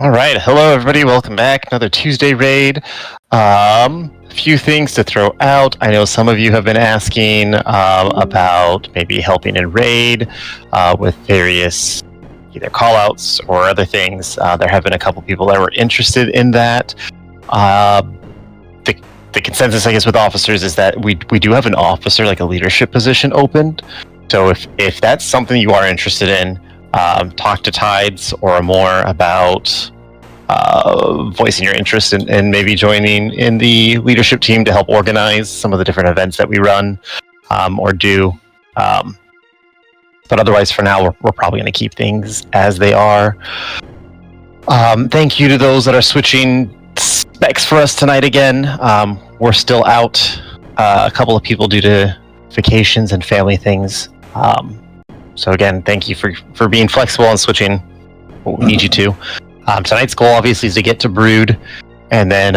All right, hello everybody. Welcome back. Another Tuesday raid. A few things to throw out. I know some of you have been asking about maybe helping in raid with various either callouts or other things. There have been a couple people that were interested in that. The consensus, I guess, with officers is that we do have an officer, like a leadership position, opened. So if that's something you are interested in, talk to Tides or more about voicing your interest in maybe joining in the leadership team to help organize some of the different events that we run or do. But otherwise, for now, we're probably going to keep things as they are. Thank you to those that are switching specs for us tonight again. We're still out. A couple of people due to vacations and family things. So again, thank you for being flexible and switching what we need you to. Tonight's goal obviously is to get to Brood and then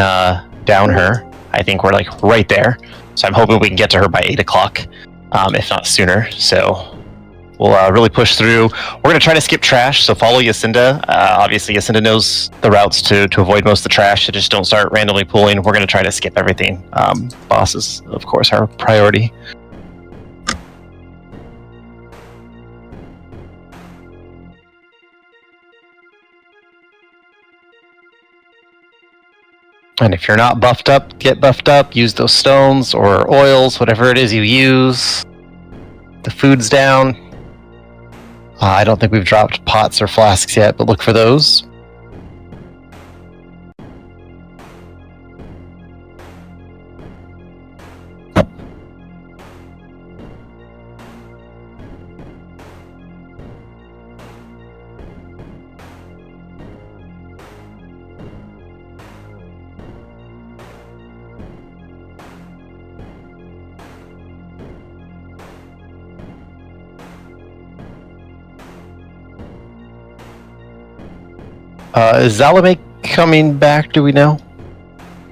down her. I think we're like right there. So I'm hoping we can get to her by 8 o'clock, if not sooner. So we'll really push through. We're going to try to skip trash, so follow Yacinda. Obviously, Yacinda knows the routes to avoid most of the trash, so just don't start randomly pulling. We're going to try to skip everything. Boss is, of course, our priority. And if you're not buffed up, get buffed up. Use those stones or oils, whatever it is you use. The food's down. I don't think we've dropped pots or flasks yet, but look for those. Is Zalame coming back? Do we know?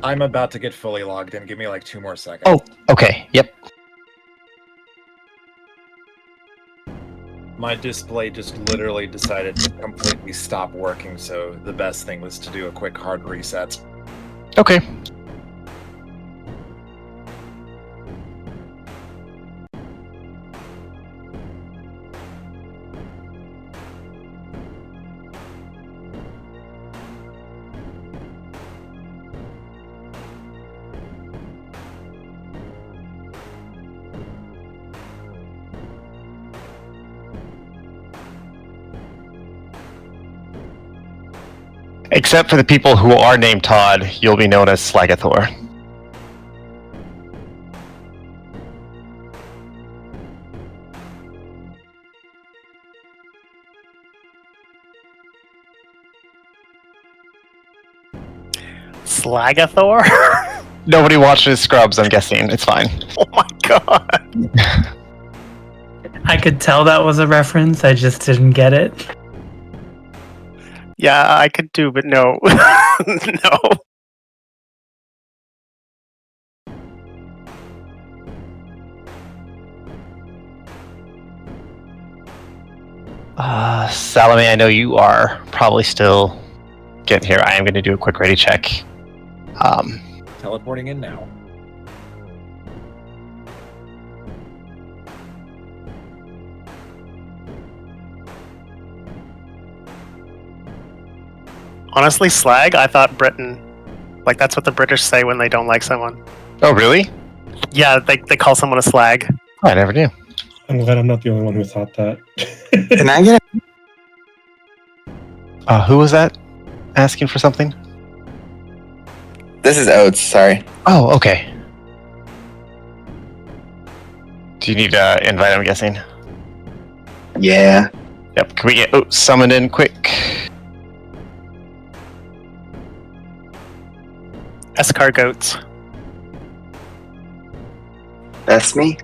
I'm about to get fully logged in. Give me like 2 more seconds. Oh, okay. Yep. My display just literally decided to completely stop working, so the best thing was to do a quick hard reset. Okay. Except for the people who are named Todd, you'll be known as Slagathor. Slagathor? Nobody watches Scrubs, I'm guessing. It's fine. Oh my god. I could tell that was a reference, I just didn't get it. Yeah, I could do, but no. No. Salome, I know you are probably still getting here. I am going to do a quick ready check. Teleporting in now. Honestly, slag, I thought Britain. Like, that's what the British say when they don't like someone. Oh, really? Yeah, they call someone a slag. I never knew. I'm glad I'm not the only one who thought that. Can I get Who was that asking for something? This is Oates, sorry. Oh, okay. Do you need to invite, I'm guessing? Yeah. Yep, can we get Oates summoned in quick? Escargoats. That's me.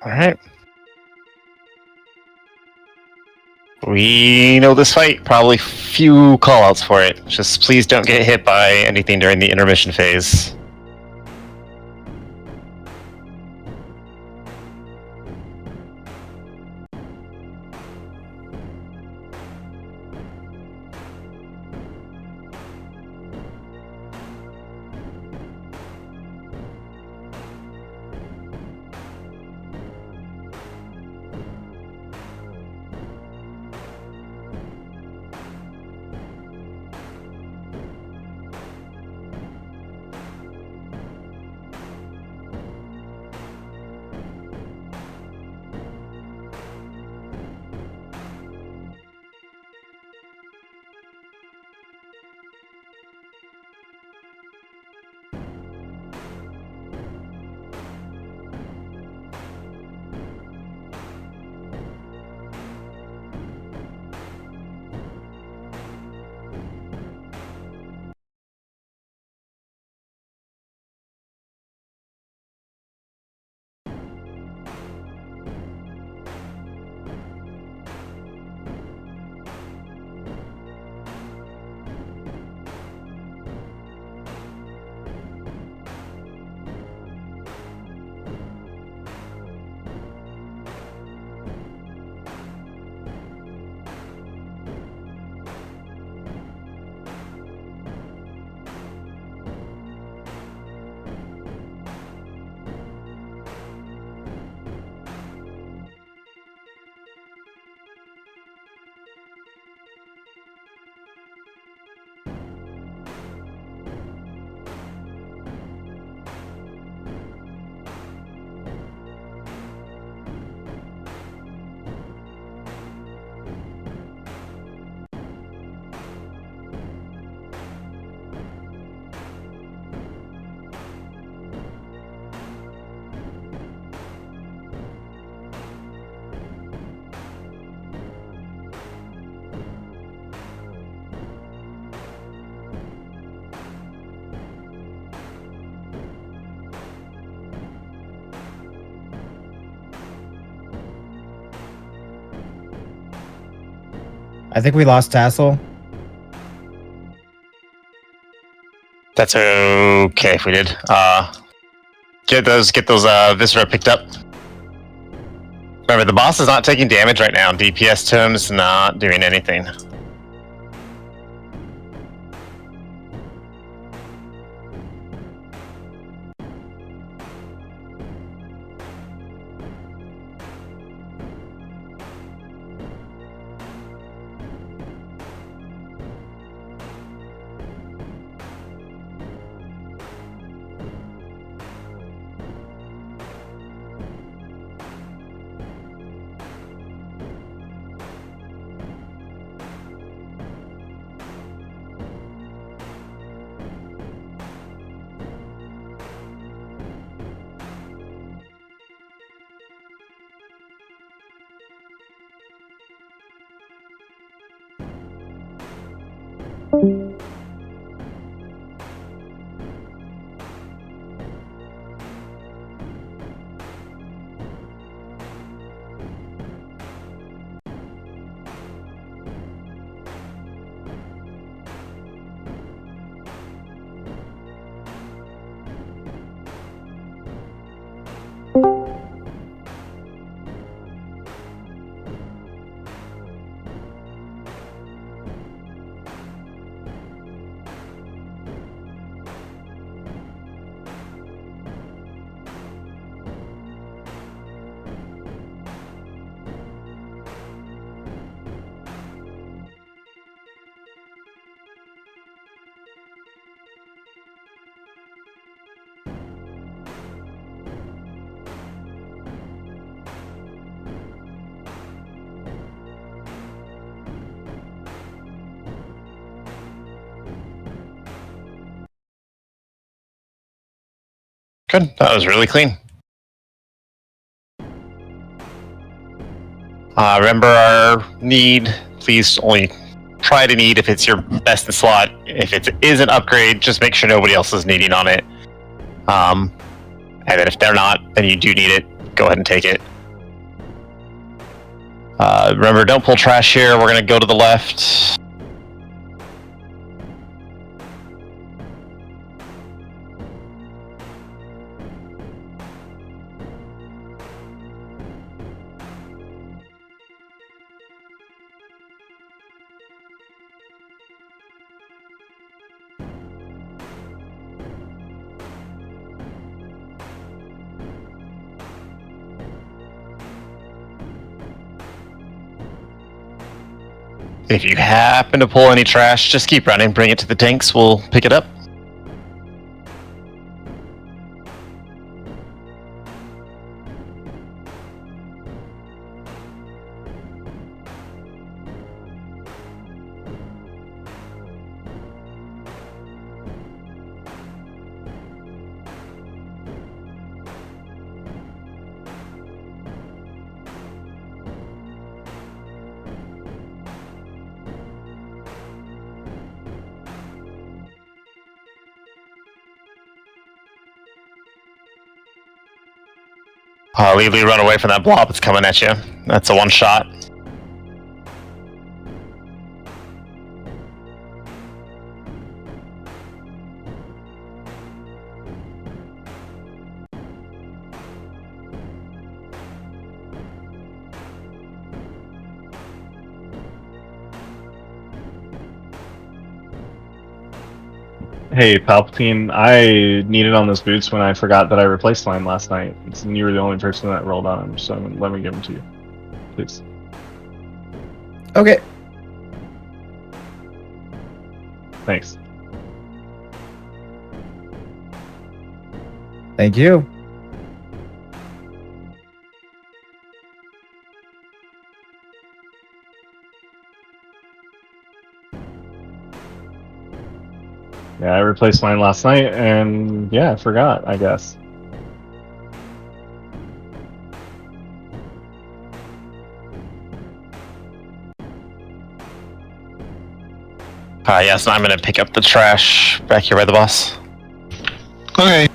Alright. We know this fight. Probably few callouts for it. Just please don't get hit by anything during the intermission phase. I think we lost Tassel. That's okay if we did. Get those Viscera picked up. Remember, the boss is not taking damage right now. DPS Tome's not doing anything. Good. That was really clean. Remember our need. Please only try to need if it's your best in slot. If it is an upgrade, just make sure nobody else is needing on it. And then if they're not, then you do need it. Go ahead and take it. Remember, don't pull trash here. We're gonna go to the left. If you happen to pull any trash, just keep running. Bring it to the tanks. We'll pick it up. Legally run away from that blob that's coming at you. That's a one shot. Hey, Palpatine, I needed on those boots when I forgot that I replaced mine last night. And you were the only person that rolled on them, so let me give them to you. Please. Okay. Thanks. Thank you. Yeah, I replaced mine last night, and yeah, I forgot, I guess. Yes, I'm gonna pick up the trash back here by the boss. Okay.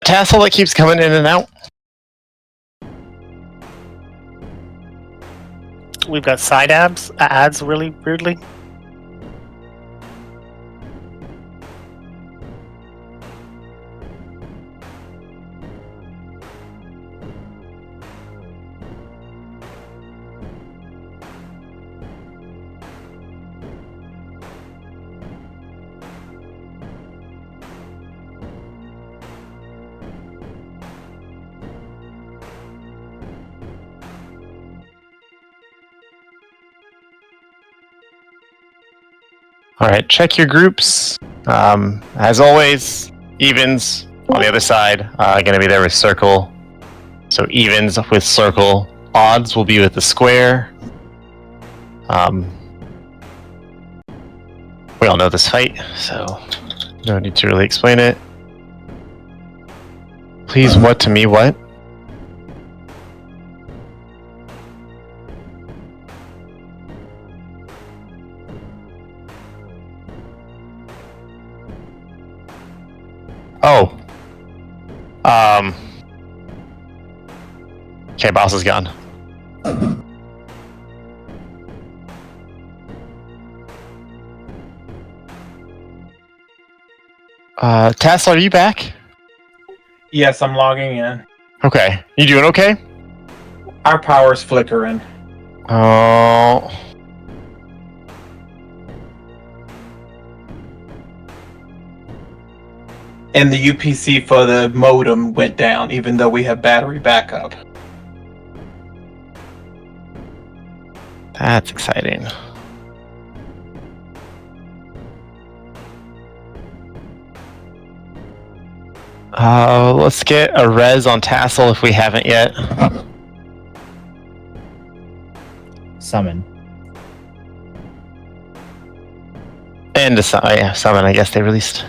Tassel that keeps coming in and out. We've got side ads really weirdly. All right, check your groups. As always, evens on the other side, gonna be there with circle. So evens with circle, odds will be with the square. We all know this fight, so no need to really explain it. Please, what to me, what? Oh. Okay, boss is gone. Tassel, are you back? Yes, I'm logging in. Okay. You doing okay? Our power's flickering. Oh. And the UPC for the modem went down, even though we have battery backup. That's exciting. Let's get a res on Tassel if we haven't yet. Summon. And yeah, summon, I guess they released.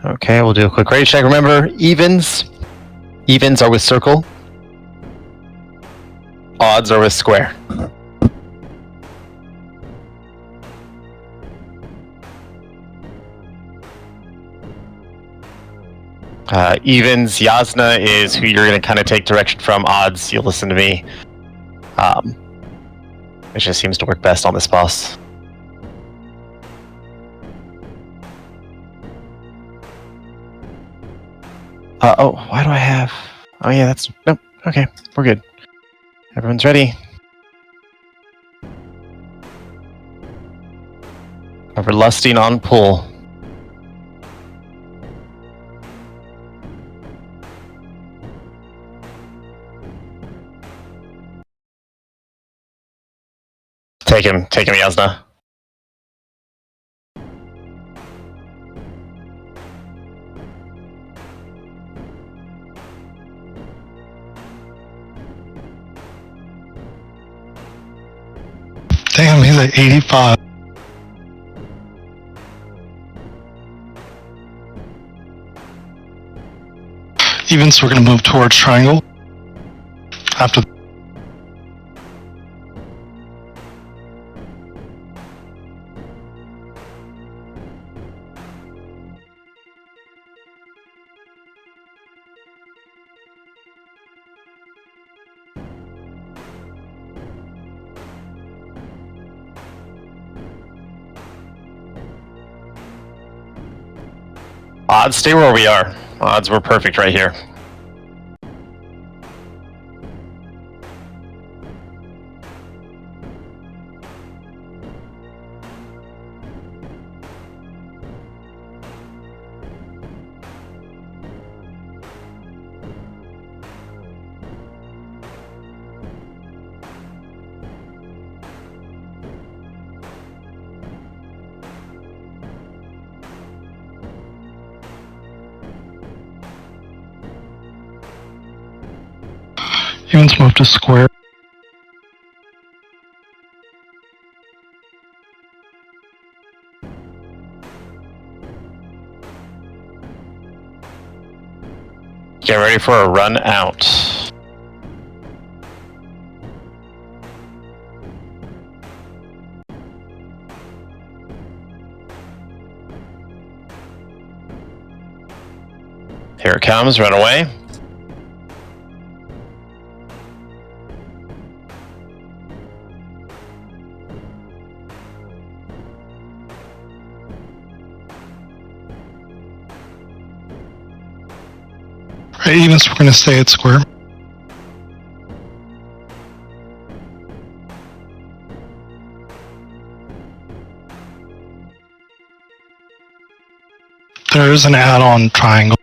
Okay, we'll do a quick rage check. Remember, evens are with circle. Odds are with square. Evens, Yasna is who you're going to kind of take direction from. Odds, you'll listen to me. It just seems to work best on this boss. Oh, why do I have... Oh yeah, that's... Nope, okay, we're good. Everyone's ready. We're lusting on pull. Take him, Yasna. Damn, he's at 85. Evens, we're going to move towards triangle. After Odds, stay where we are. Odds, we're perfect right here. Evens, move to square. Get ready for a run out. Here it comes, run away. Right, Evens, we're going to stay at square. There is an add-on triangle.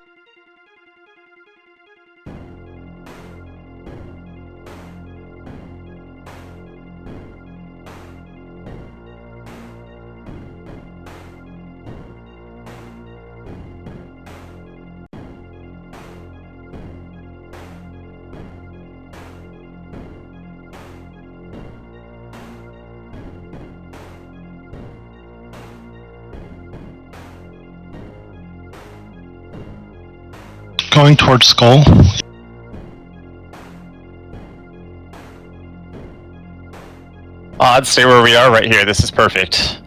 Going towards skull. Odds, stay where we are right here. This is perfect.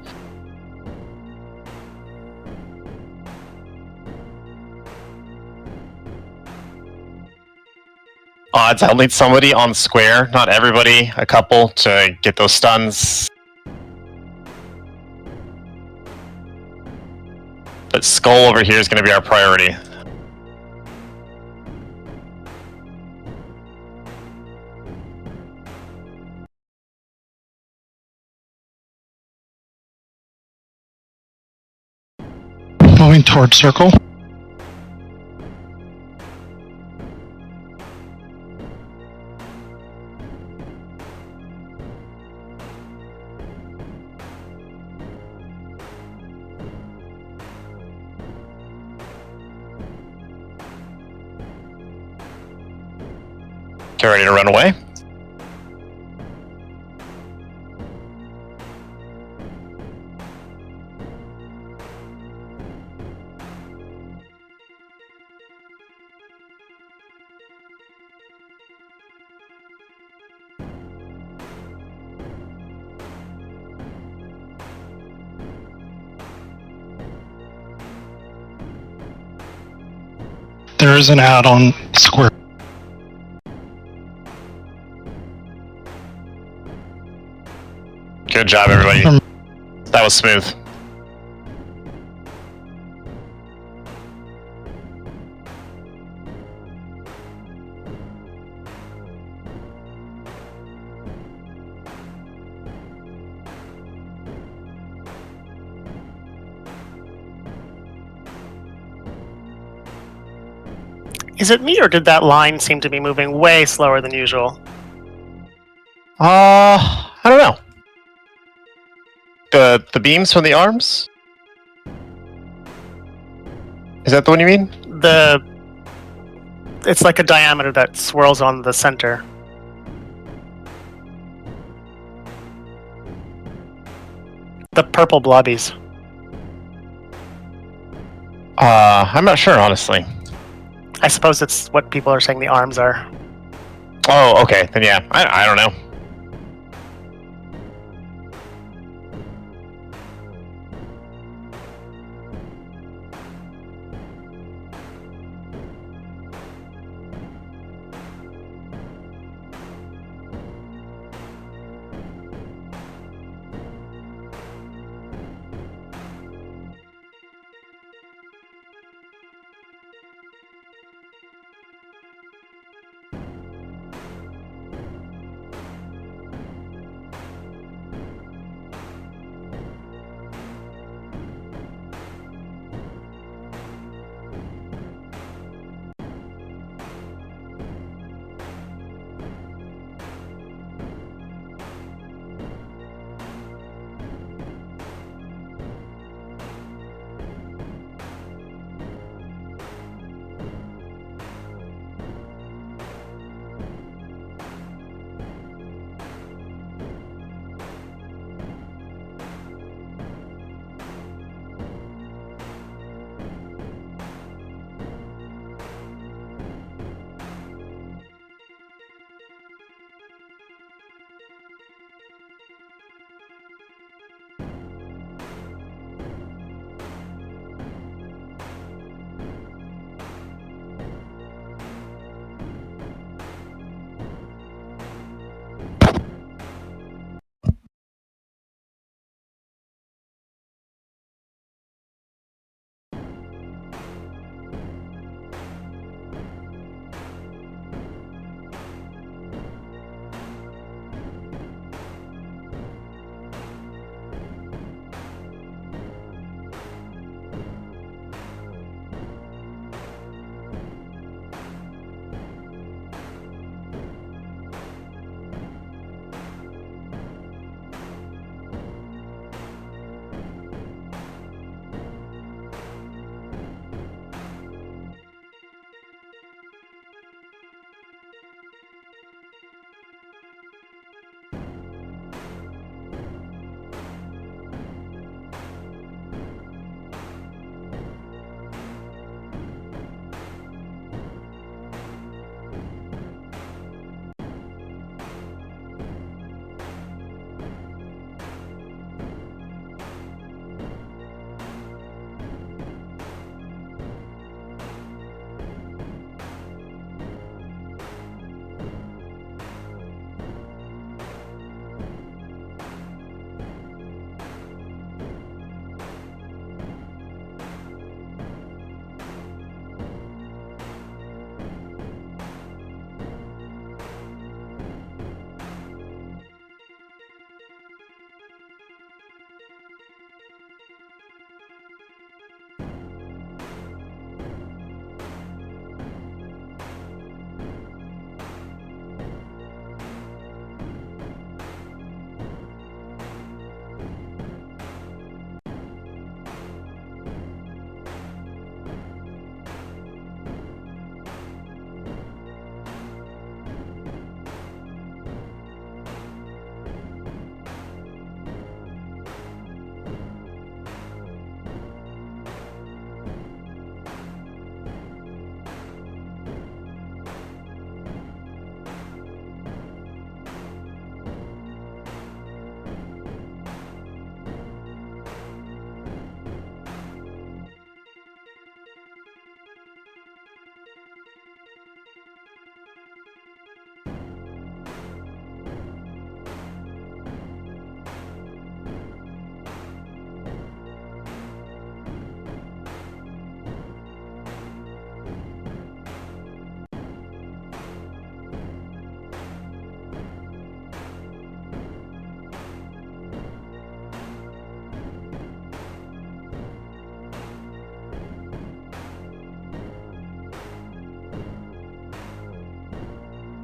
Odds, I'll need somebody on square, not everybody, a couple, to get those stuns. But Skull over here is going to be our priority. Moving towards circle. Get ready to run away. There is an ad on square. Good job, everybody. That was smooth. Is it me, or did that line seem to be moving way slower than usual? I don't know. The beams from the arms? Is that the one you mean? It's like a diameter that swirls on the center. The purple blobbies. I'm not sure, honestly. I suppose it's what people are saying the arms are. Oh, okay. Then yeah, I don't know.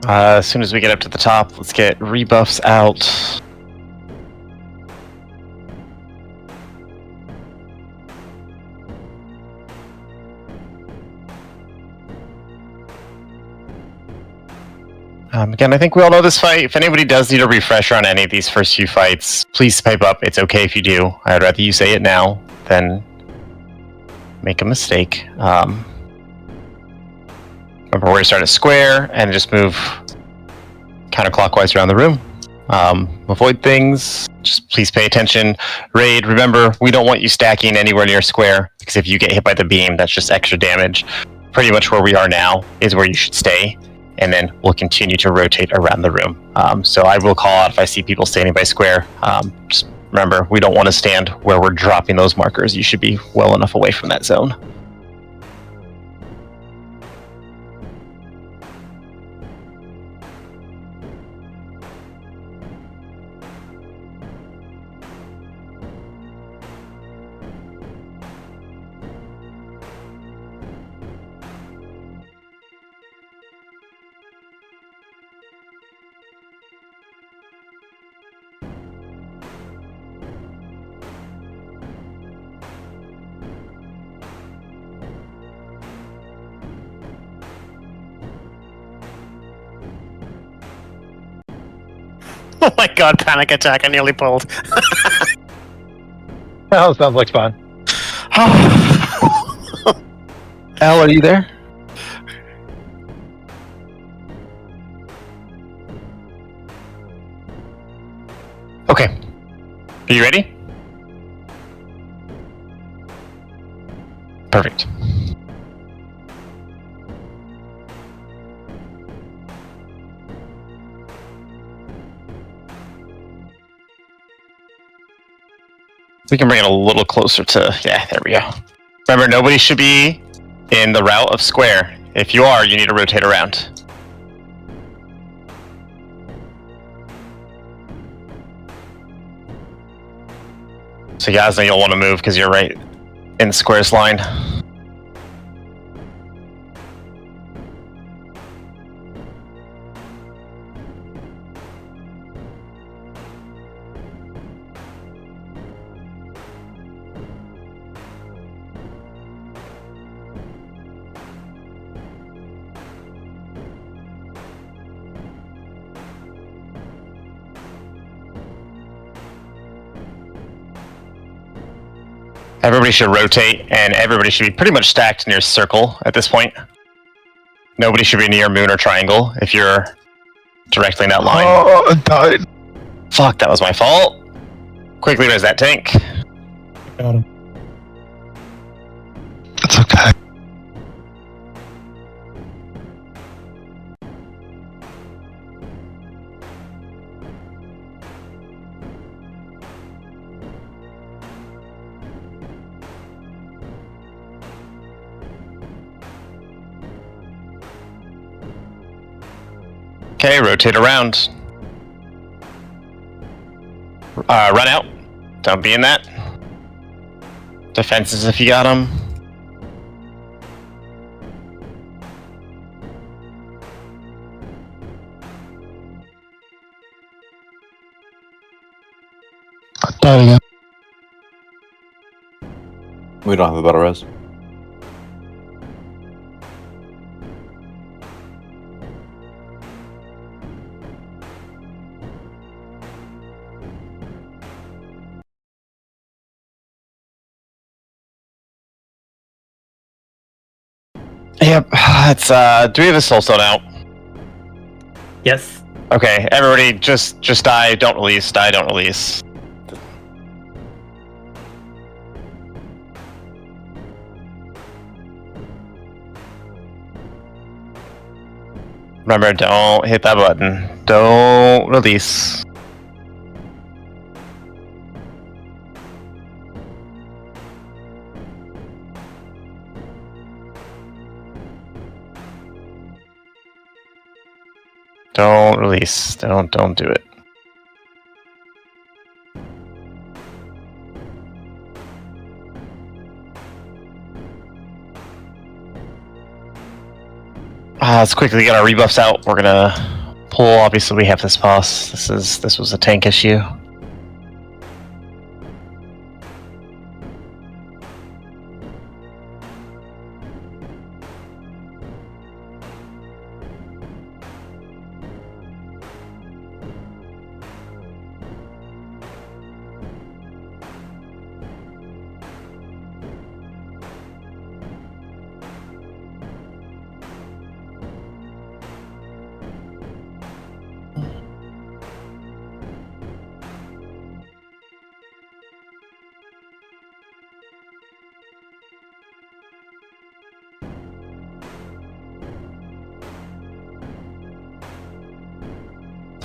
As soon as we get up to the top, let's get rebuffs out. Again, I think we all know this fight. If anybody does need a refresher on any of these first few fights, please pipe up. It's okay if you do. I'd rather you say it now than make a mistake. Remember, we're going to start at square and just move counterclockwise around the room. Avoid things. Just please pay attention. Raid, remember, we don't want you stacking anywhere near square, because if you get hit by the beam, that's just extra damage. Pretty much where we are now is where you should stay. And then we'll continue to rotate around the room. So I will call out if I see people standing by square. Just remember, we don't want to stand where we're dropping those markers. You should be well enough away from that zone. Oh my god, panic attack, I nearly pulled. Oh, sounds like fun. Al, are you there? Okay. Are you ready? Perfect. We can bring it a little closer to, yeah, there we go. Remember, nobody should be in the route of square. If you are, you need to rotate around. So Yasna, you'll want to move because you're right in the square's line. Everybody should rotate, and everybody should be pretty much stacked near circle at this point. Nobody should be near moon or triangle if you're directly in that line. Oh, I died. Fuck, that was my fault. Quickly, where's that tank? Got him. It's okay. Okay, rotate around. Run out. Don't be in that. Defenses if you got them. I died again. We don't have a battle res. Yep, it's do we have a soul stone out? Yes. Okay, everybody just die, don't release, die, don't release. Remember, don't hit that button. Don't release. Don't release. Don't do it. Let's quickly get our rebuffs out. We're gonna pull. Obviously, we have this boss. This was a tank issue.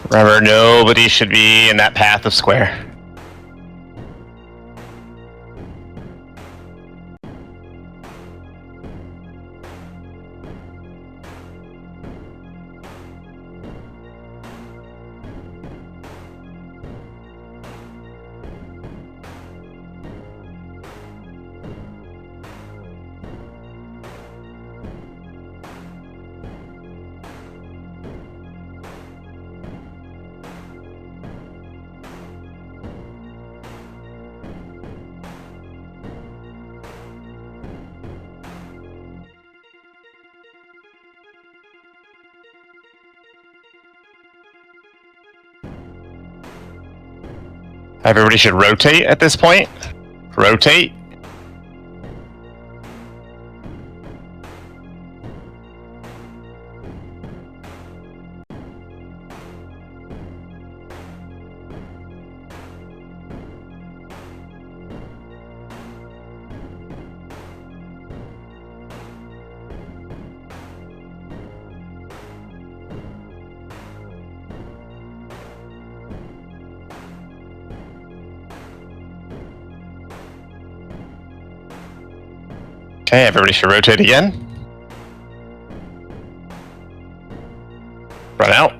Remember, nobody should be in that path of square. Everybody should rotate at this point. Rotate. Okay, everybody should rotate again. Run out.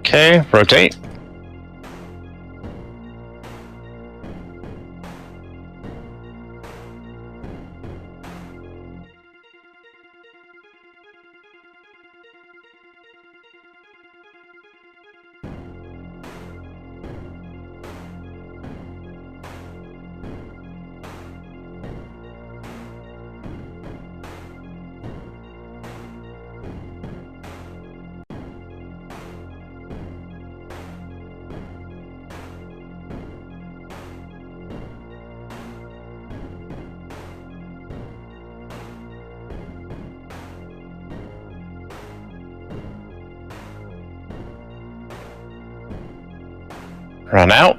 Okay, rotate. Run out.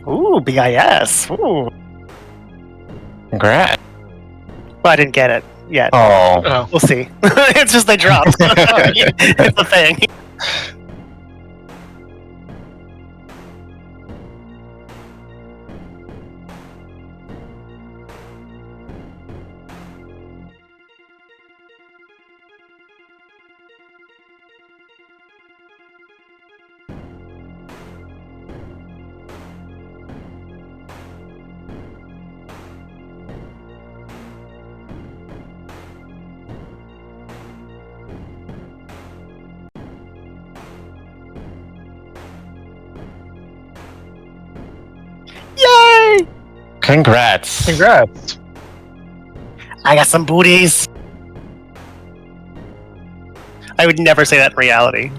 Ooh, BIS. Ooh. Congrats. Well, I didn't get it yet. Oh. We'll see. It's just they dropped. It's a thing. Congrats. Congrats. I got some booties. I would never say that in reality.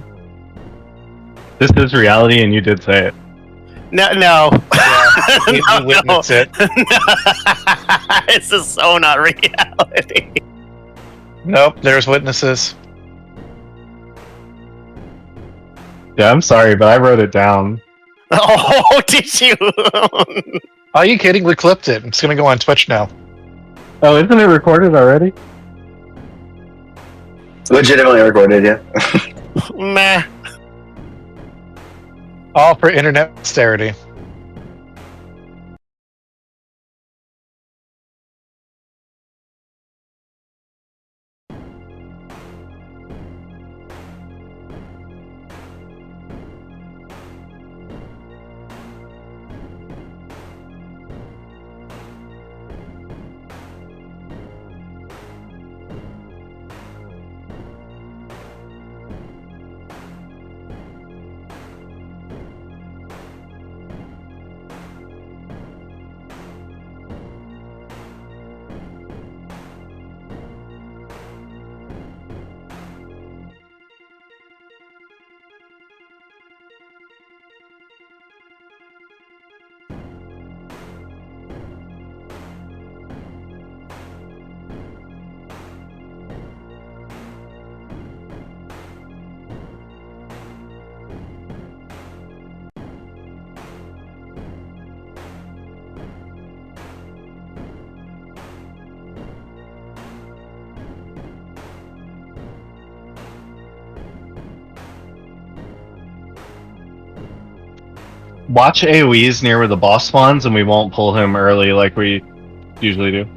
This is reality, and you did say it. No. We witnessed it. This is so not reality. Nope, there's witnesses. Yeah, I'm sorry, but I wrote it down. Oh, did you? Are you kidding? We clipped it. It's gonna go on Twitch now. Oh, isn't it recorded already? Legitimately recorded, yeah. Meh. All for internet posterity. Watch AoEs near where the boss spawns, and we won't pull him early like we usually do.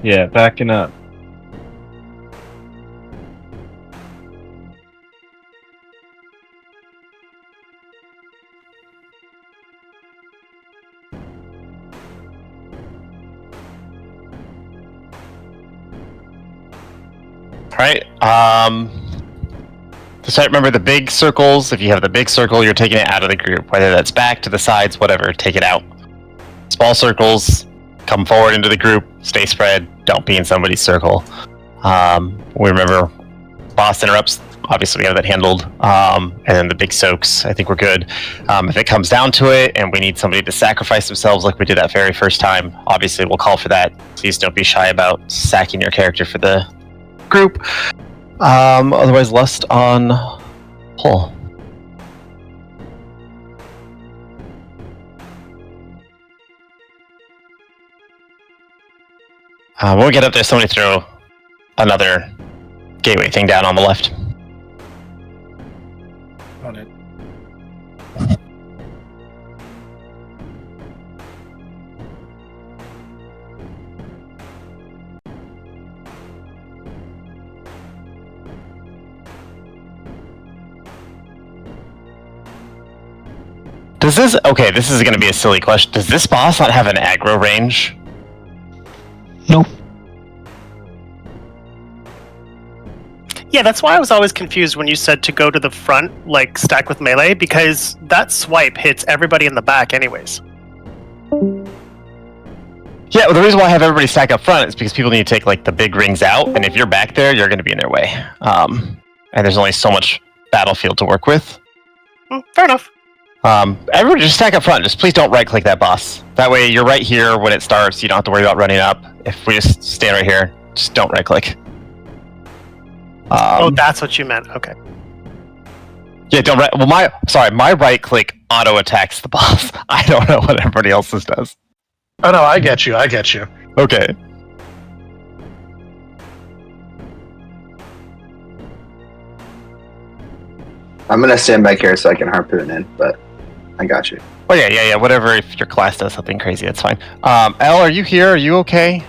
Yeah, backing up. Alright, so remember the big circles. If you have the big circle, you're taking it out of the group. Whether that's back, to the sides, whatever, take it out. Small circles, come forward into the group, stay spread, don't be in somebody's circle. We remember boss interrupts, obviously we have that handled. And then the big soaks, I think we're good. If it comes down to it and we need somebody to sacrifice themselves like we did that very first time, obviously we'll call for that. Please don't be shy about sacking your character for the group. Otherwise, lust on pull. When we get up there, somebody throw another gateway thing down on the left. On it. Does this... Okay, this is going to be a silly question. Does this boss not have an aggro range? Nope. Yeah, that's why I was always confused when you said to go to the front, like stack with melee, because that swipe hits everybody in the back anyways. Yeah, well, the reason why I have everybody stack up front is because people need to take like the big rings out, and if you're back there, you're going to be in their way. And there's only so much battlefield to work with. Fair enough. Everybody just stack up front. Just please don't right-click that boss. That way you're right here when it starts. You don't have to worry about running up. If we just stand right here, just don't right-click. Oh, that's what you meant. Okay. Yeah, don't right... Well, my right-click auto-attacks the boss. I don't know what everybody else's does. Oh no, I get you. Okay. I'm gonna stand back here so I can harpoon in, but I got you. Oh, yeah. Whatever, if your class does something crazy, that's fine. Elle, are you here? Are you okay?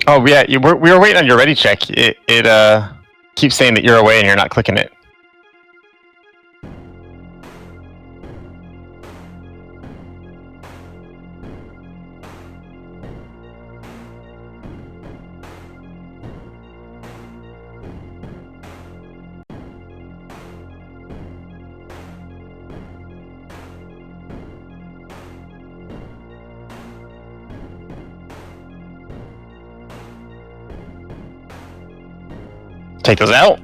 Oh, yeah, we were waiting on your ready check. It keeps saying that you're away and you're not clicking it. Take those out.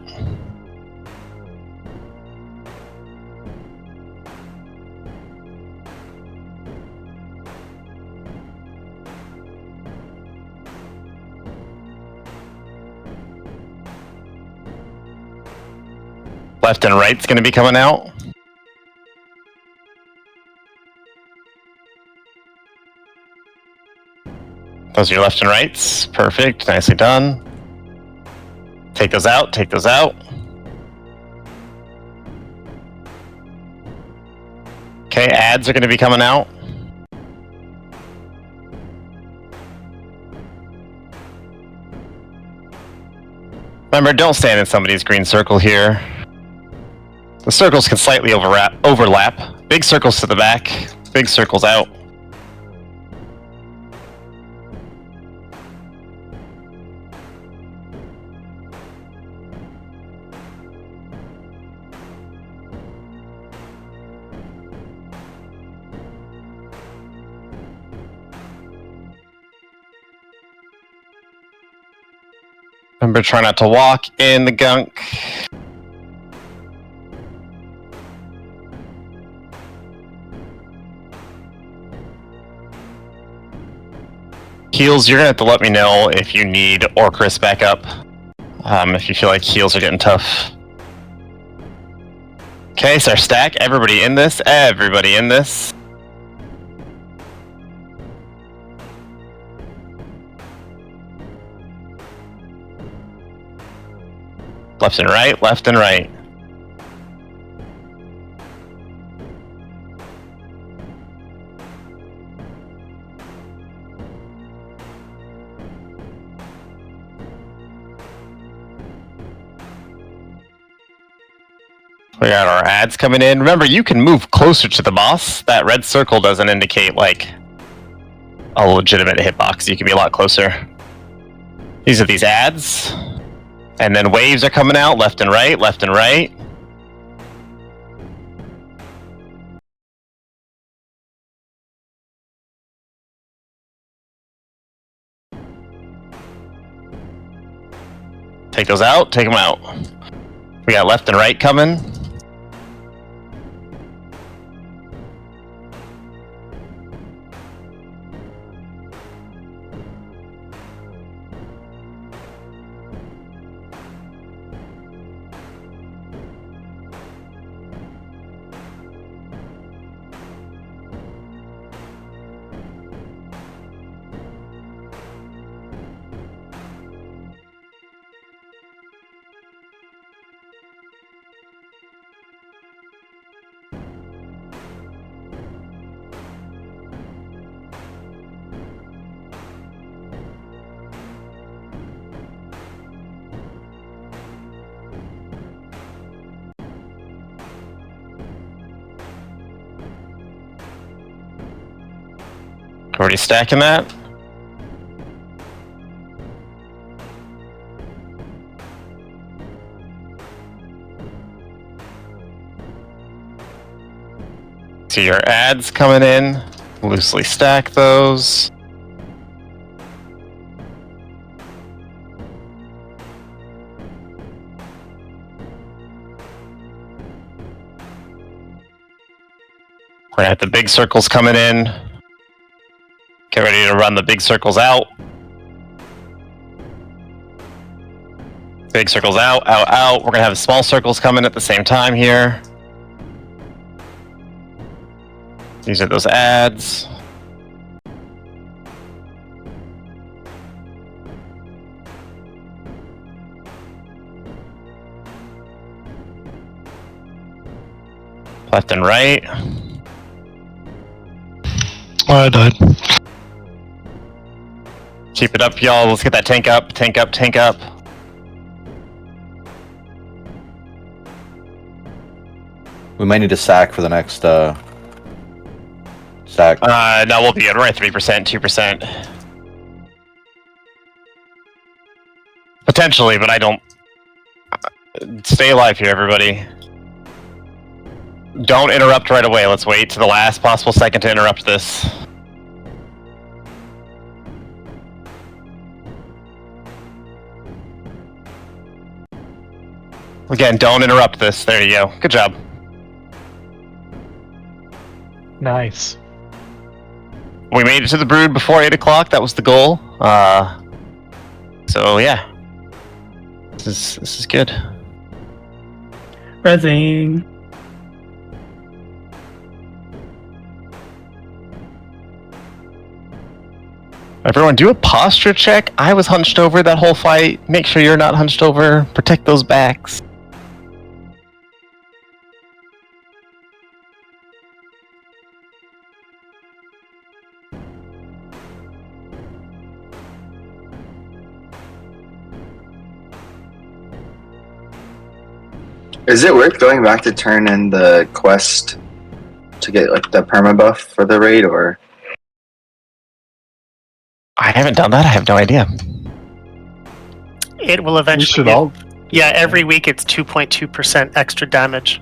Left and right's going to be coming out. Those are your left and rights. Perfect. Nicely done. Take those out. Take those out. Okay, ads are going to be coming out. Remember, don't stand in somebody's green circle here. The circles can slightly overlap. Big circles to the back, big circles out. Remember, try not to walk in the gunk. Heals, you're gonna have to let me know if you need Orcris back up. If you feel like heals are getting tough. Okay, so our stack. Everybody in this. Everybody in this. Left and right, left and right. We got our ads coming in. Remember, you can move closer to the boss. That red circle doesn't indicate, like, a legitimate hitbox. You can be a lot closer. These are these ads. And then waves are coming out, left and right, left and right. Take those out, take them out. We got left and right coming. Already stacking that. See your ads coming in. Loosely stack those. We're gonna have the big circles coming in. Get ready to run the big circles out. Big circles out, out, out. We're gonna have small circles coming at the same time here. These are those ads. Left and right. Oh, I died. Keep it up, y'all. Let's get that tank up, tank up, tank up. We might need to sack for the next stack. No, we'll be good. We're at 3%, 2%. Potentially, but I don't... Stay alive here, everybody. Don't interrupt right away. Let's wait to the last possible second to interrupt this. Again, don't interrupt this. There you go. Good job. Nice. We made it to the brood before 8 o'clock. That was the goal. So yeah, this is good. Rezzing. Everyone, do a posture check. I was hunched over that whole fight. Make sure you're not hunched over. Protect those backs. Is it worth going back to turn in the quest to get like the perma buff for the raid, or? I haven't done that. I have no idea. It will We eventually. should Be, all. yeah, every week it's 2.2% extra damage.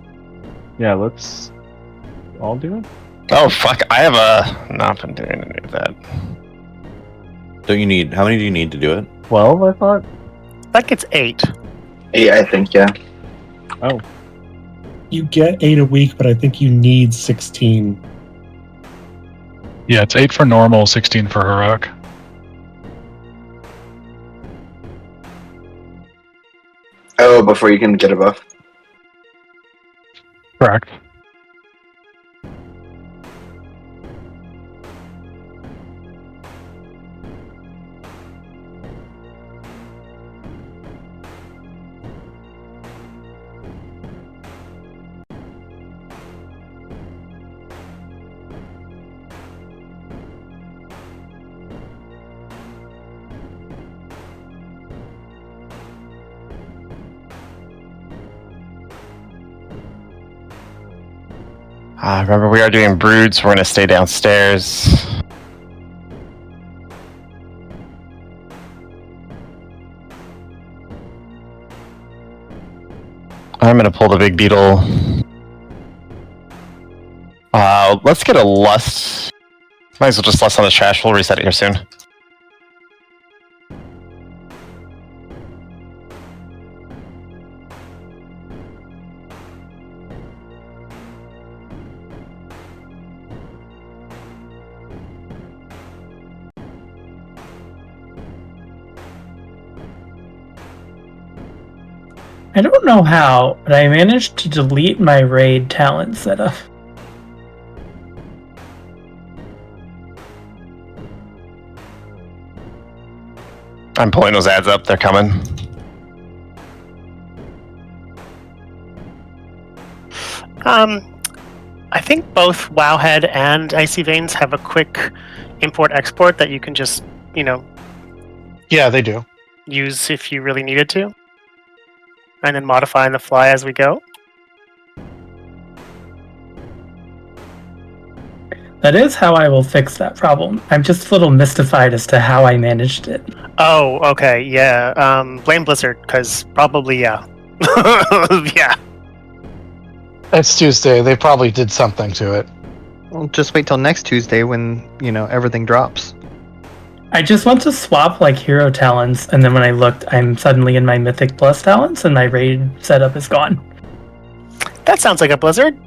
Yeah, let's all do it. Oh fuck! I have not been doing any of that. Don't you need? How many do you need to do it? 12, I thought. That gets 8. 8, I think, yeah. Oh, You get 8 a week, but I think you need 16. Yeah, it's 8 for normal, 16 for heroic. Oh, before you can get a buff. Correct. Remember, we are doing broods. We're gonna stay downstairs. I'm gonna pull the big beetle. Let's get a lust. Might as well just lust on the trash. We'll reset it here soon. I don't know how, but I managed to delete my raid talent setup. I'm pulling those ads up. They're coming. I think both Wowhead and Icy Veins have a quick import-export that you can just, Yeah, they do. use if you really needed to. And then modify on the fly as we go. That is how I will fix that problem. I'm just a little mystified as to how I managed it. Oh, okay, yeah. Blame Blizzard, because probably, yeah. Yeah. It's Tuesday. They probably did something to it. Well, just wait till next Tuesday when, everything drops. I just want to swap like hero talents, and then when I looked, I'm suddenly in my Mythic Plus talents, and my raid setup is gone. That sounds like a Blizzard.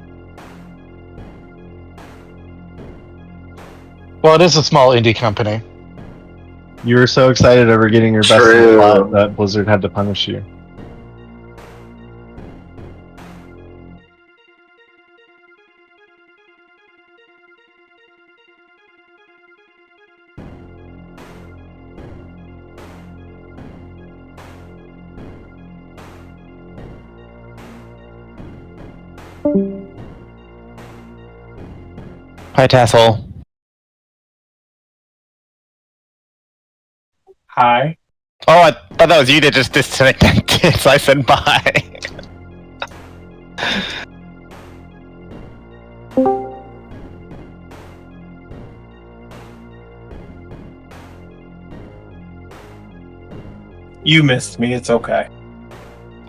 Well, it is a small indie company. you were so excited over getting your best in True. the plot that Blizzard had to punish you. Hi, Tassel. Hi. Oh, I thought that was you that just disconnected, so I said bye. You missed me. It's okay.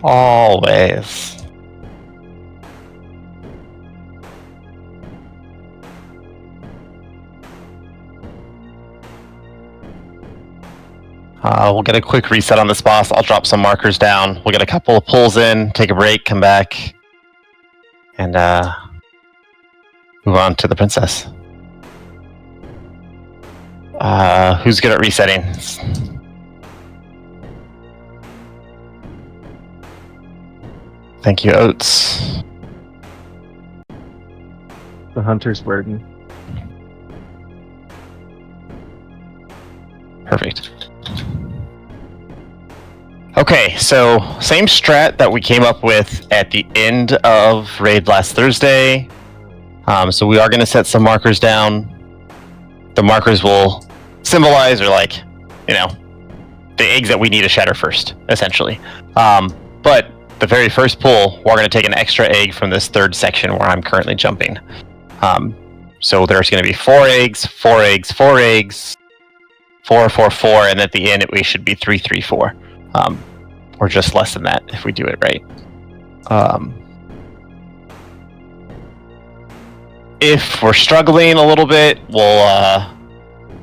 Always. We'll get a quick reset on this boss. I'll drop some markers down. We'll get a couple of pulls in, take a break, come back, and move on to the princess. Who's good at resetting? Thank you, Oats. The hunter's burden. Perfect. Okay, so same strat that we came up with at the end of raid last Thursday. So we are going to set some markers down. The markers will symbolize, or like, you know, the eggs that we need to shatter first, essentially. But the very first pull, we're going to take an extra egg from this third section where I'm currently jumping. So there's going to be 4 eggs, 4 eggs, 4 eggs, 4, 4, 4, and at the end we should be 3, 3, 4. Or just less than that if we do it right. If we're struggling a little bit, we'll,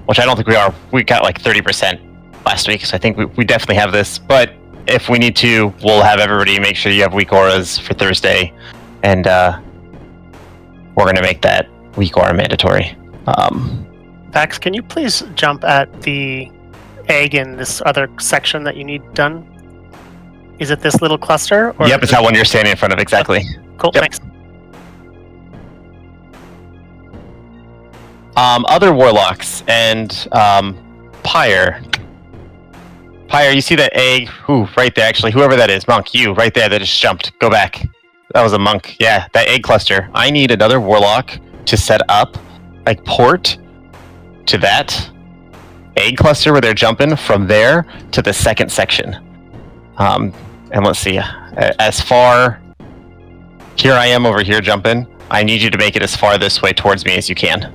which I don't think we are. We got like 30% last week, so I think we definitely have this. But if we need to, we'll have everybody make sure you have weak auras for Thursday, and we're going to make that weak aura mandatory. Vax, can you please jump at the egg in this other section that you need done? Is it this little cluster? Or Yep, it's that one you're standing in front of, exactly. Cool, yep. Thanks. Other warlocks and Pyre. Pyre, you see that egg? Ooh, right there, actually. Whoever that is, monk, you, right there that just jumped. Go back. That was a monk. Yeah, that egg cluster. I need another warlock to set up, like, port to that egg cluster where they're jumping from there to the second section. And let's see, as far, here I am over here jumping. I need you to make it as far this way towards me as you can.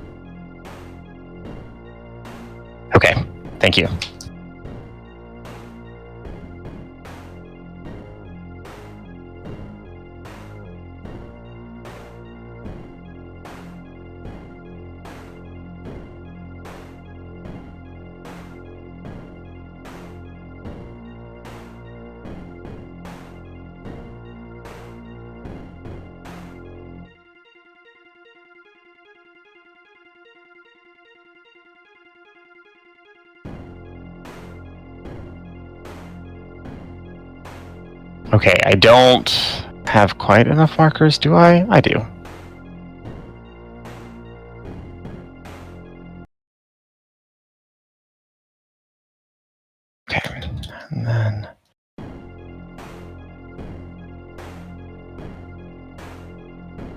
Okay, thank you. Okay, I don't have quite enough markers, do I? I do. Okay, and then...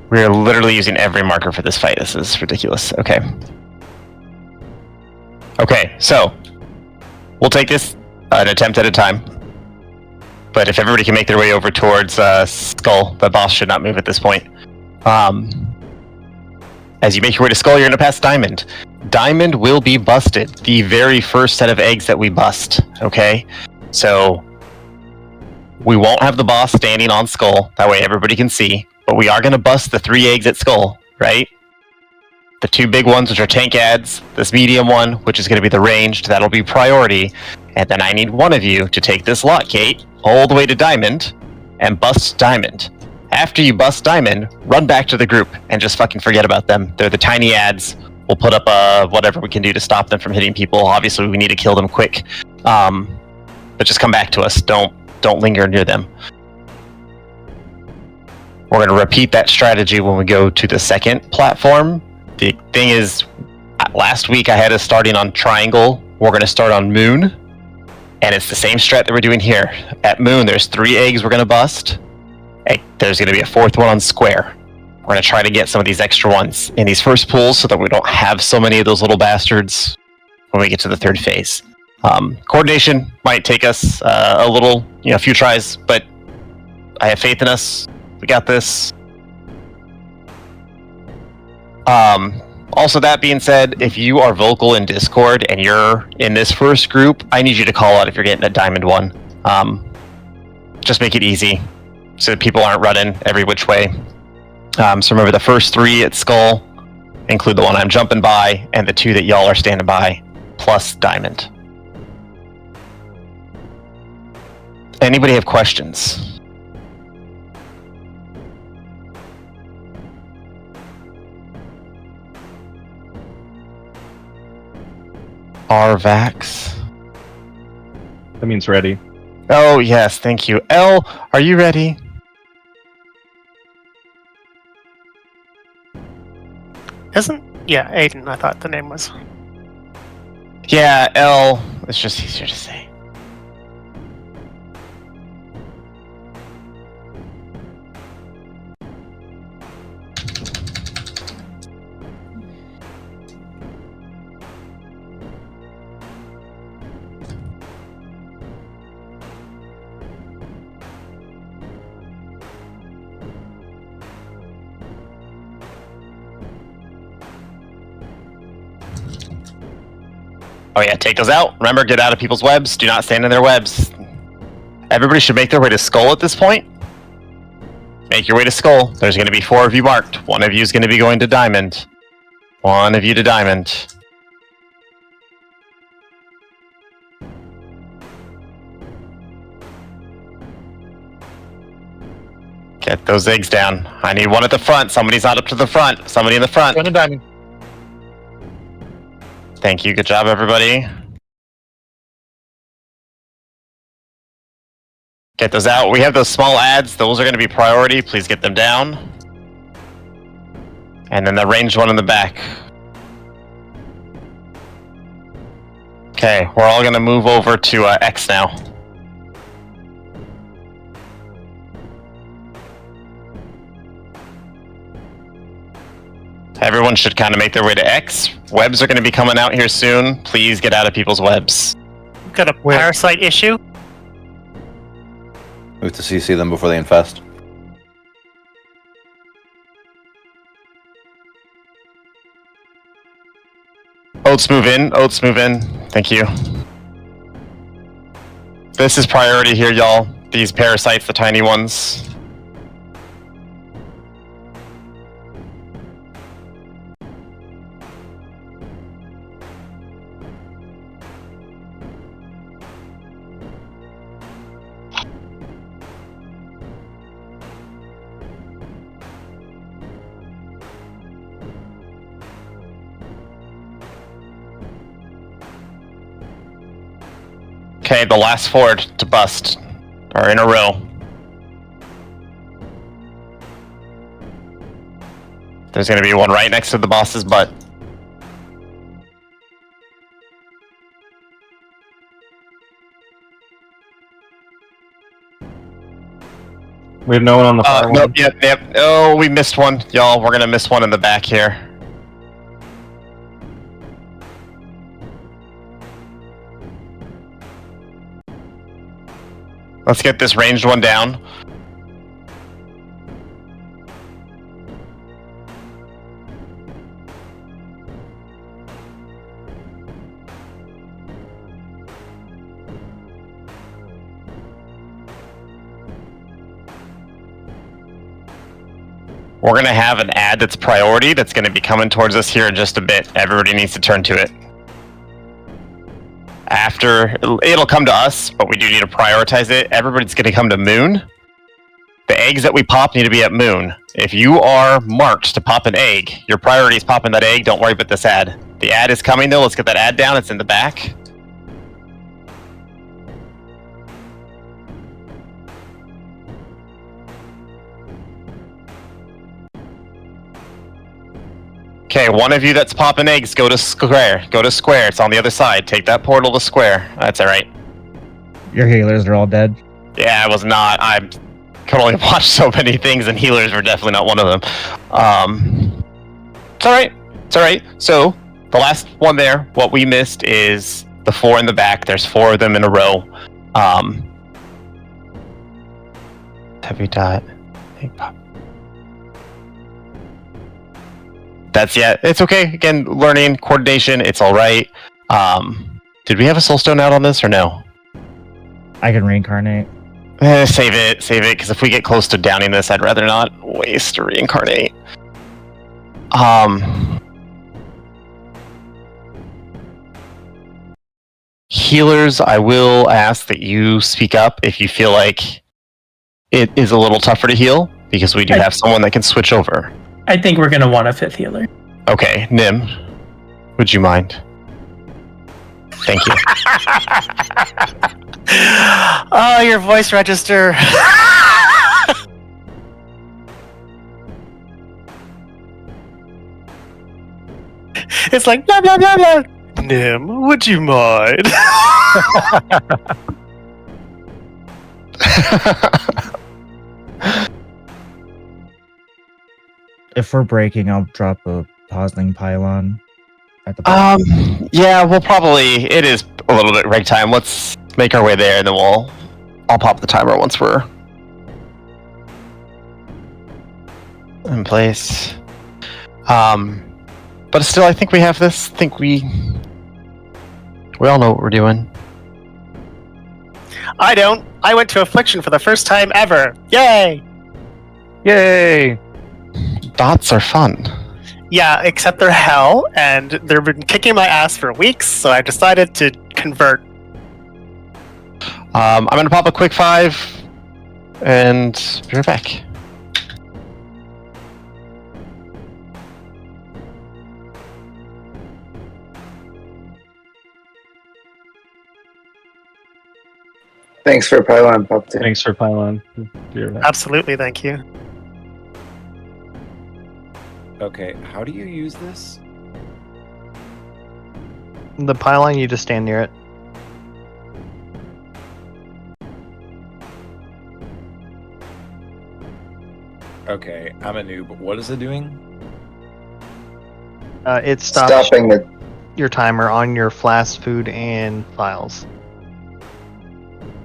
we're literally using every marker for this fight. This is ridiculous. Okay. Okay, so we'll take this an attempt at a time. But if everybody can make their way over towards Skull, the boss should not move at this point. As you make your way to Skull, you're going to pass Diamond. Diamond will be busted. The very first set of eggs that we bust, okay? So we won't have the boss standing on Skull. That way everybody can see. But we are going to bust the 3 eggs at Skull, right? The 2 big ones, which are tank ads. This medium one, which is going to be the ranged. That'll be priority. And then I need one of you to take this lock gate all the way to Diamond and bust Diamond. After you bust Diamond, run back to the group and just fucking forget about them. They're the tiny ads. We'll put up whatever we can do to stop them from hitting people. Obviously, we need to kill them quick. But just come back to us. Don't linger near them. We're going to repeat that strategy when we go to the second platform. The thing is, last week I had us starting on Triangle. We're going to start on Moon. And it's the same strat that we're doing here. At Moon, there's 3 eggs we're going to bust. There's going to be a 4th one on Square. We're going to try to get some of these extra ones in these first pools so that we don't have so many of those little bastards when we get to the 3rd phase. Coordination might take us a little, a few tries, but I have faith in us. We got this. Also, that being said, if you are vocal in Discord and you're in this first group, I need you to call out if you're getting a Diamond one. Just make it easy so that people aren't running every which way. So remember, the first 3 at Skull include the one I'm jumping by and the 2 that y'all are standing by, plus Diamond. Anybody have questions? Arvax. That means ready. Oh, yes, thank you. L, are you ready? Yeah, Aiden, I thought the name was. Yeah, L. It's just easier to say. Oh yeah, take those out. Remember, get out of people's webs. Do not stand in their webs. Everybody should make their way to Skull at this point. Make your way to Skull. There's going to be 4 of you marked. 1 of you is going to be going to Diamond. 1 of you to Diamond. Get those eggs down. I need 1 at the front. Somebody's not up to the front. Somebody in the front. Going to Diamond. Thank you. Good job, everybody. Get those out. We have those small ads. Those are going to be priority. Please get them down. And then the ranged one in the back. Okay, we're all going to move over to X now. Everyone should kind of make their way to X. Webs are going to be coming out here soon. Please get out of people's webs. We've got a parasite issue. We have to CC them before they infest. Oats move in. Oats move in. Thank you. This is priority here, y'all. These parasites, the tiny ones. Okay, the last 4 to bust are in a row. There's going to be one right next to the boss's butt. We have no one on the far one. Nope, yep. Oh, we missed one. Y'all, we're going to miss one in the back here. Let's get this ranged one down. We're going to have an ad that's priority that's going to be coming towards us here in just a bit. Everybody needs to turn to it. After, it'll come to us, but we do need to prioritize it. Everybody's going to come to Moon. The eggs that we pop need to be at Moon. If you are marked to pop an egg, your priority is popping that egg. Don't worry about this ad. The ad is coming, though. Let's get that ad down. It's in the back. Okay, one of you that's popping eggs, go to square. Go to square. It's on the other side. Take that portal to square. That's all right. Your healers are all dead. Yeah, I was not. I could only watch so many things, and healers were definitely not one of them. It's all right. It's all right. So the last one there, what we missed is the 4 in the back. There's 4 of them in a row. Heavy dot. Big pop. That's, yeah, it's okay. Again, learning, coordination, it's all right. Did we have a soulstone out on this or no? I can reincarnate. Save it, because if we get close to downing this, I'd rather not waste a reincarnate. healers, I will ask that you speak up if you feel like it is a little tougher to heal, because we do have someone that can switch over. I think we're going to want a 5th healer. Okay, Nim, would you mind? Thank you. Oh, your voice register. It's like, blah, blah, blah, blah. Nim, would you mind? If we're breaking, I'll drop a Posling Pylon at the Yeah, we'll probably, it is a little bit reg time. Let's make our way there, and then I'll pop the timer once we're in place. But still, I think we have this. I think we all know what we're doing. I don't. I went to Affliction for the first time ever. Yay! Yay! Dots are fun. Yeah, except they're hell, and they've been kicking my ass for weeks, so I decided to convert. I'm gonna pop a quick 5, and be right back. Thanks for Pylon, Palpatine. Thanks for Pylon. Absolutely, thank you. Okay, how do you use this? The pylon, you just stand near it. Okay, I'm a noob. What is it doing? It stops Stopping the. your timer on your flask, food, and files.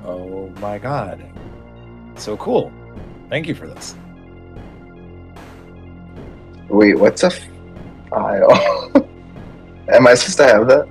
Oh my god. So cool. Thank you for this. Wait, what's a file? Am I supposed to have that?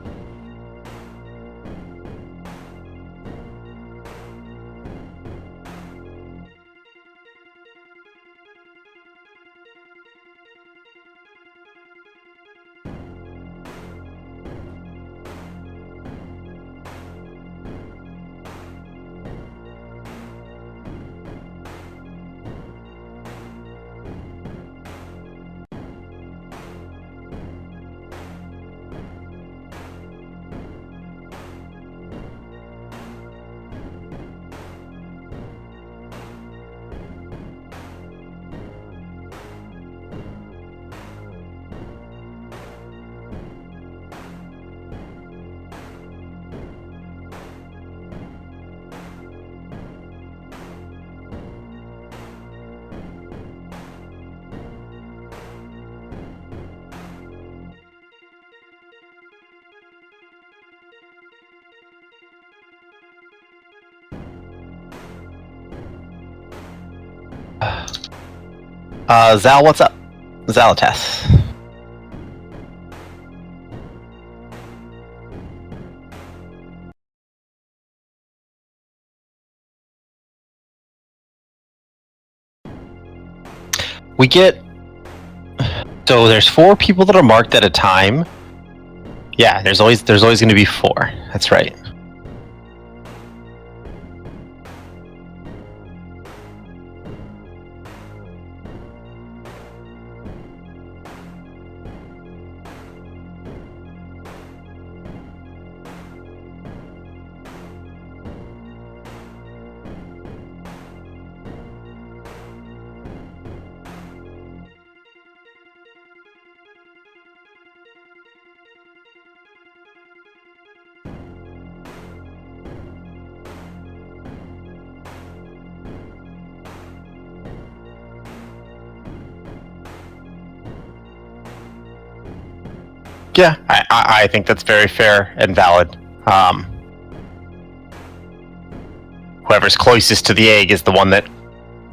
Zal, what's up? Zalatas. We get... So there's 4 people that are marked at a time. Yeah, there's always going to be 4. That's right. Yeah, I think that's very fair and valid. Whoever's closest to the egg is the one that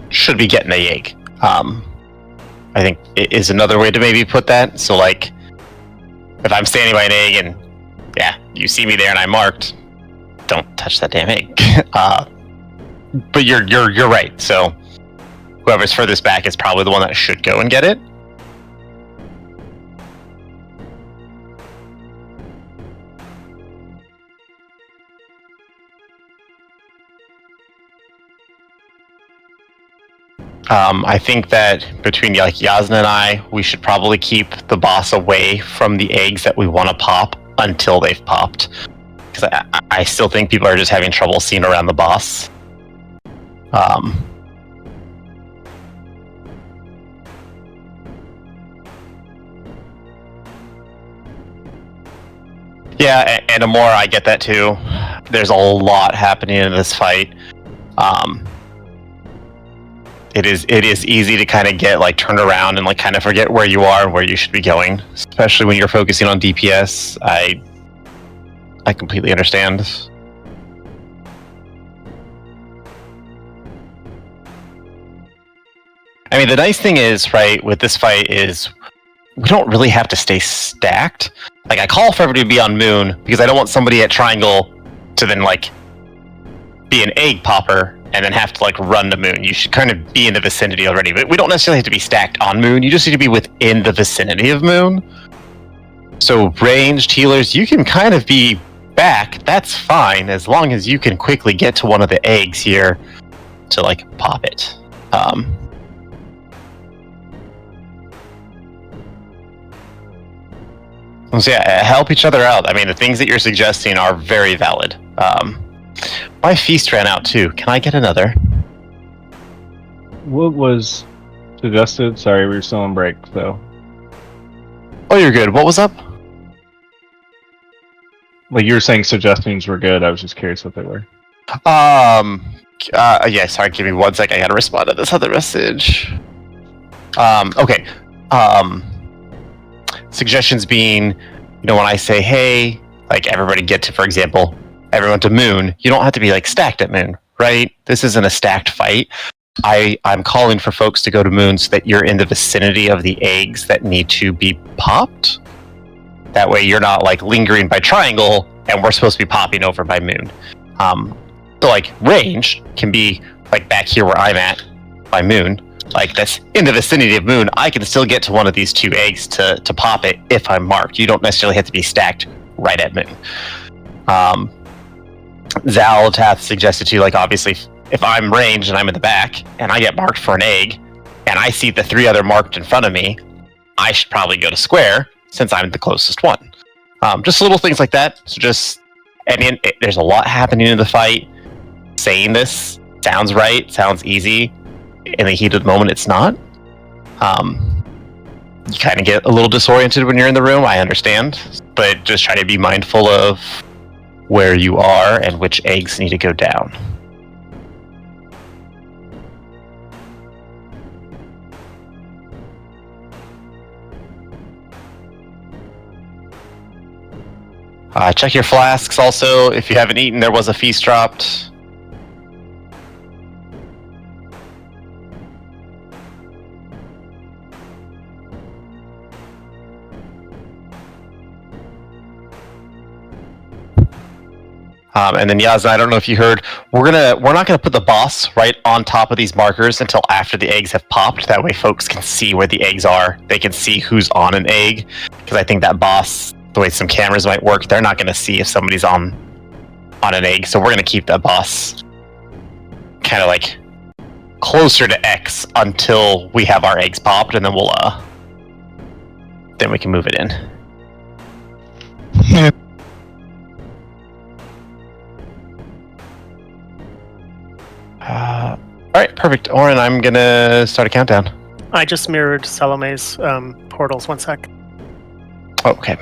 should be getting the egg. I think it is another way to maybe put that. So, like, if I'm standing by an egg and, yeah, you see me there and I'm marked, don't touch that damn egg. But you're right. So, whoever's furthest back is probably the one that should go and get it. I think that between like Yasna and I, we should probably keep the boss away from the eggs that we want to pop until they've popped. Because I still think people are just having trouble seeing around the boss. Yeah, and Amor, I get that too. There's a lot happening in this fight. It is easy to kind of get like turned around and like kind of forget where you are and where you should be going, especially when you're focusing on DPS. I completely understand. I mean, the nice thing is, right, with this fight is we don't really have to stay stacked. Like, I call for everybody to be on Moon because I don't want somebody at Triangle to then, like, be an egg popper and then have to, like, run to Moon. You should kind of be in the vicinity already. But we don't necessarily have to be stacked on Moon. You just need to be within the vicinity of Moon. So, ranged healers, you can kind of be back. That's fine, as long as you can quickly get to one of the eggs here to, like, pop it. So yeah, help each other out. I mean, the things that you're suggesting are very valid. My feast ran out too. Can I get another? What was suggested? Sorry, we were still on break, so. Oh, you're good. What was up? Like you were saying suggestions were good. I was just curious what they were. Yeah, sorry, give me 1 sec. I gotta respond to this other message. Okay. Suggestions being, you know, when I say, hey, like everybody get to, for example, everyone to Moon, you don't have to be like stacked at Moon, right? This isn't a stacked fight. I'm calling for folks to go to Moon so that you're in the vicinity of the eggs that need to be popped. That way you're not like lingering by Triangle and we're supposed to be popping over by Moon. So like range can be like back here where I'm at by Moon. Like that's in the vicinity of Moon, I can still get to one of these 2 eggs to pop it if I'm marked. You don't necessarily have to be stacked right at Moon. Zalatath suggested too, like obviously if I'm ranged and I'm in the back and I get marked for an egg and I see the 3 other marked in front of me, I should probably go to square since I'm the closest one. Just little things like that. So just, and there's a lot happening in the fight. Saying this sounds right, sounds easy. In the heat of the moment, it's not. You kind of get a little disoriented when you're in the room, I understand. But just try to be mindful of where you are and which eggs need to go down. Check your flasks also. If you haven't eaten, there was a feast dropped. And then Yasna, I don't know if you heard, we're not gonna put the boss right on top of these markers until after the eggs have popped. That way folks can see where the eggs are. They can see who's on an egg. Because I think that boss, the way some cameras might work, they're not gonna see if somebody's on an egg. So we're gonna keep that boss kind of like closer to X until we have our eggs popped, and then then we can move it in. Yeah. Alright, perfect. Oren, I'm gonna start a countdown. I just mirrored Salome's portals. 1 sec. Oh, okay.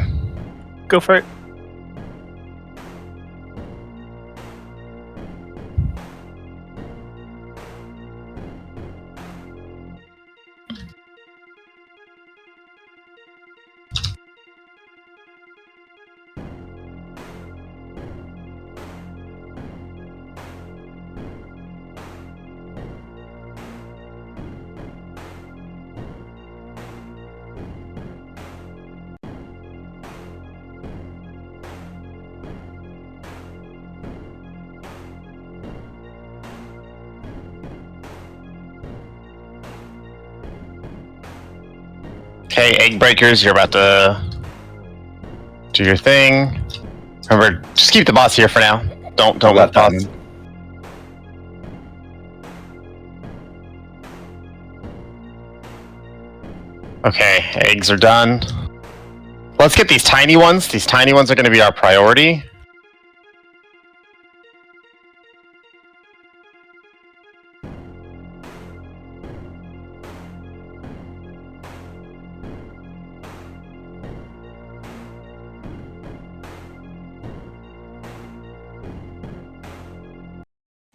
Go for it. Okay, egg breakers, you're about to do your thing. Remember, just keep the boss here for now. Don't let the boss. Okay, eggs are done. Let's get these tiny ones. These tiny ones are going to be our priority.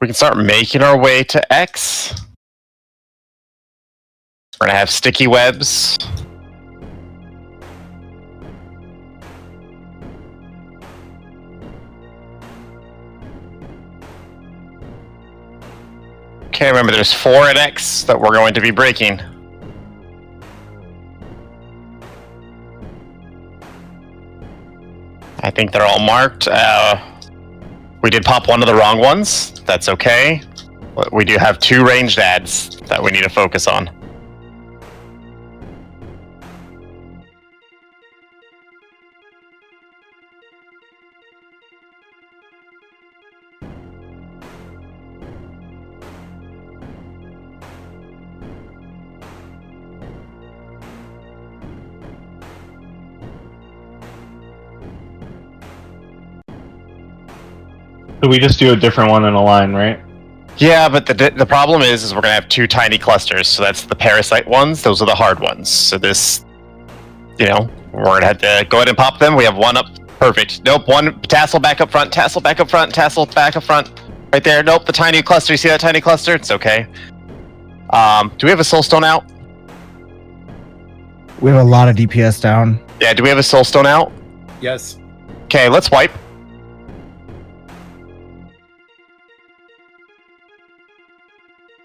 We can start making our way to X. We're going to have sticky webs. Okay, remember there's 4 at X that we're going to be breaking. I think they're all marked. We did pop one of the wrong ones. That's okay. But we do have 2 ranged ads that we need to focus on. So we just do a different one in a line, right? Yeah, but the problem is we're going to have 2 tiny clusters. So that's the parasite ones. Those are the hard ones. So this, we're going to have to go ahead and pop them. We have 1 up. Perfect. Nope, 1 tassel back up front, tassel back up front, tassel back up front. Right there. Nope, the tiny cluster. You see that tiny cluster? It's okay. Do we have a soulstone out? We have a lot of DPS down. Yeah, do we have a soulstone out? Yes. Okay, let's wipe.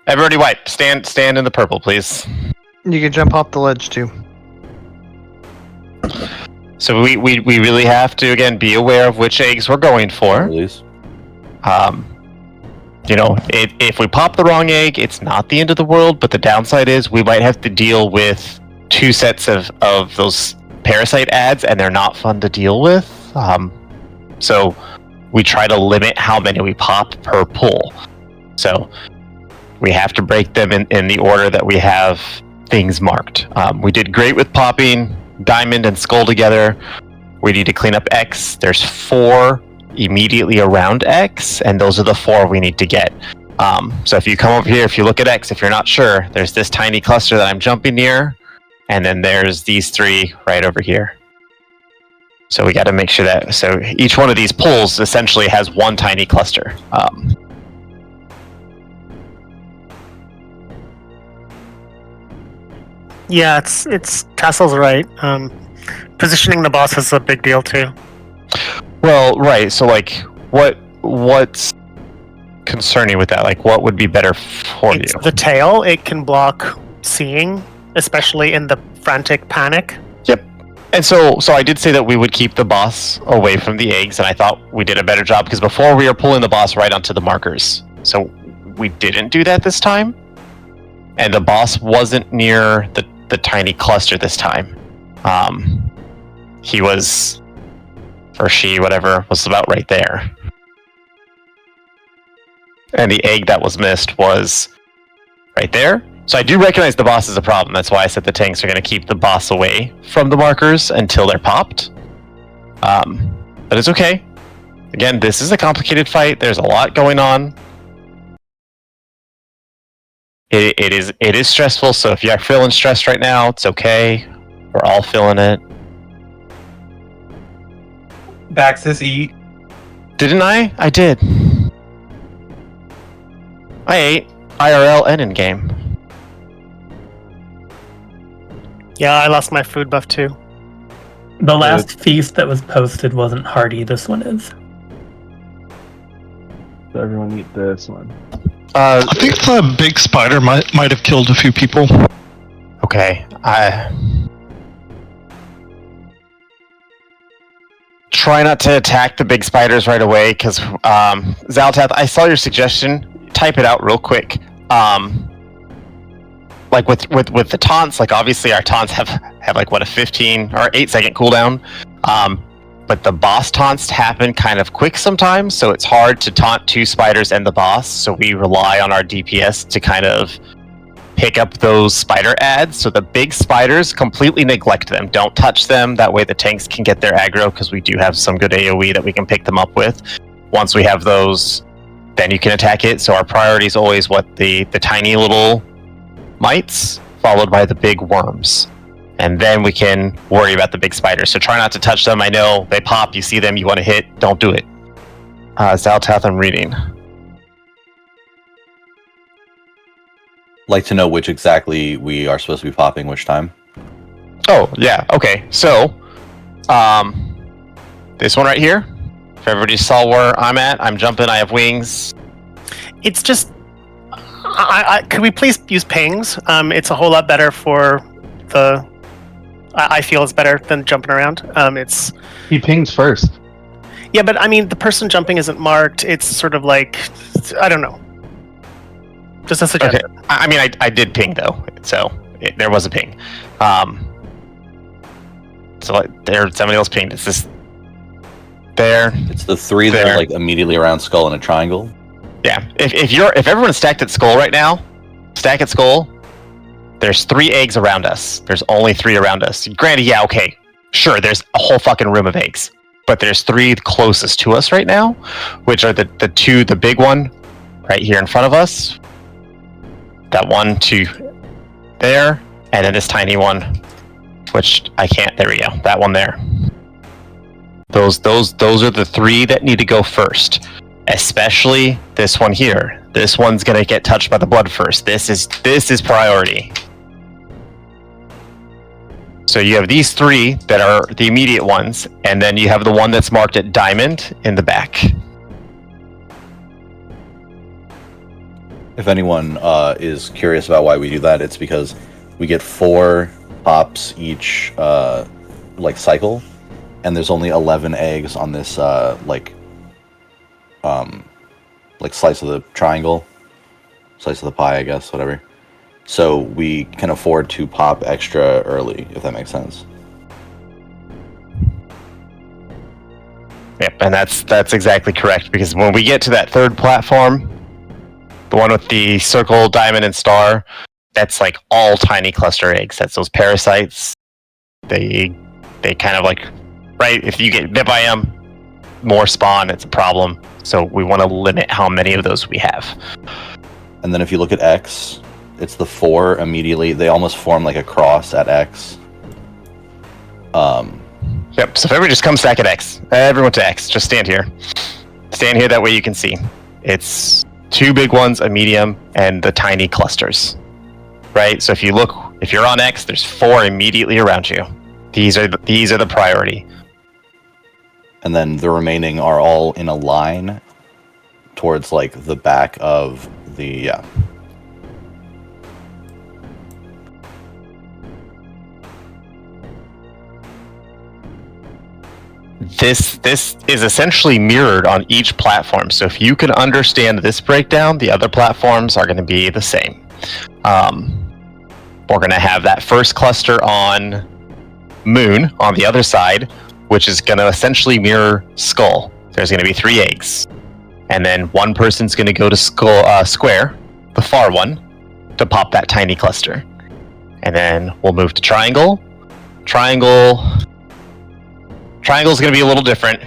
Everybody wipe. Stand in the purple, please. You can jump off the ledge too. So we really have to, again, be aware of which eggs we're going for. Please. If we pop the wrong egg, it's not the end of the world, but the downside is we might have to deal with 2 sets of those parasite ads, and they're not fun to deal with. So we try to limit how many we pop per pull. So we have to break them in the order that we have things marked. We did great with popping Diamond and Skull together. We need to clean up X. There's 4 immediately around X, and those are the 4 we need to get. So if you come over here, if you look at X, if you're not sure, there's this tiny cluster that I'm jumping near, and then there's these 3 right over here. So we got to make sure that, so each one of these pulls essentially has 1 tiny cluster. Yeah, it's Tassel's right. Positioning the boss is a big deal too. Well, right. So, what's concerning with that? Like, what would be better for It's you? the tail. It can block seeing, especially in the frantic panic. Yep. And so I did say that we would keep the boss away from the eggs, and I thought we did a better job because before we were pulling the boss right onto the markers. So we didn't do that this time, and the boss wasn't near the tiny cluster this time. He was, or she, whatever, was about right there. And the egg that was missed was right there. So I do recognize the boss is a problem. That's why I said the tanks are going to keep the boss away from the markers until they're popped. But it's okay. Again, this is a complicated fight. There's a lot going on. It is stressful, so if you're feeling stressed right now, it's okay. We're all feeling it. Baxis eat. Didn't I? I did. I ate IRL and in-game. Yeah, I lost my food buff too. The last feast that was posted wasn't hearty. This one is. So everyone eat this one. I think the big spider might have killed a few people. Okay, try not to attack the big spiders right away, because Zaltath, I saw your suggestion. Type it out real quick. Like with the taunts, like obviously our taunts have like what, a 15 or 8-second cooldown. But the boss taunts happen kind of quick sometimes, so it's hard to taunt 2 spiders and the boss, so we rely on our DPS to kind of pick up those spider ads. So the big spiders, completely neglect them. Don't touch them. That way the tanks can get their aggro, because we do have some good AoE that we can pick them up with. Once we have those, then you can attack it. So our priority is always the tiny little mites, followed by the big worms. And then we can worry about the big spiders. So try not to touch them. I know they pop, you see them, you want to hit, don't do it. Zaltath, I'm reading. Like to know which exactly we are supposed to be popping which time. Oh, yeah, okay. So, this one right here. If everybody saw where I'm at, I'm jumping, I have wings. It's just... could we please use pings? It's a whole lot better for the... I feel it's better than jumping around. He pings first. Yeah, but I mean, the person jumping isn't marked. It's sort of like... I don't know. Just a suggestion. Okay. I mean, I did ping, though. So, there was a ping. So, there, somebody else pinged. It's this... There. It's the 3 that are like immediately around skull in a triangle. Yeah. If everyone's stacked at skull right now, stack at skull, there's 3 eggs around us. There's only 3 around us. Granted, yeah, okay. Sure, there's a whole fucking room of eggs. But there's 3 closest to us right now, which are the 2, the big one right here in front of us. That one to there, and then this tiny one, which I can't, there we go. That one there. Those are the 3 that need to go first. Especially this one here. This one's gonna get touched by the blood first. This is priority. So you have these 3 that are the immediate ones, and then you have the one that's marked at diamond in the back. If anyone is curious about why we do that, it's because we get 4 pops each like cycle, and there's only 11 eggs on this like slice of the triangle, slice of the pie, I guess, whatever. So we can afford to pop extra early, if that makes sense. Yep, and that's exactly correct, because when we get to that 3rd platform, the one with the circle, diamond, and star, that's like all tiny cluster eggs. That's those parasites. They kind of like, right, if you get bit by them, more spawn, it's a problem. So we want to limit how many of those we have. And then if you look at X, it's the 4 immediately. They almost form like a cross at X. Yep, so if everybody just come stack at X. Everyone to X. Just stand here. Stand here, that way you can see. It's 2 big ones, a medium, and the tiny clusters. Right? So if you're on X, there's 4 immediately around you. These are the priority. And then the remaining are all in a line towards like the back of the, yeah. This is essentially mirrored on each platform. So if you can understand this breakdown, the other platforms are going to be the same. We're going to have that first cluster on Moon on the other side, which is going to essentially mirror Skull. There's going to be 3 eggs. And then one person's going to go to Skull, Square, the far one, to pop that tiny cluster. And then we'll move to Triangle. Triangle's going to be a little different.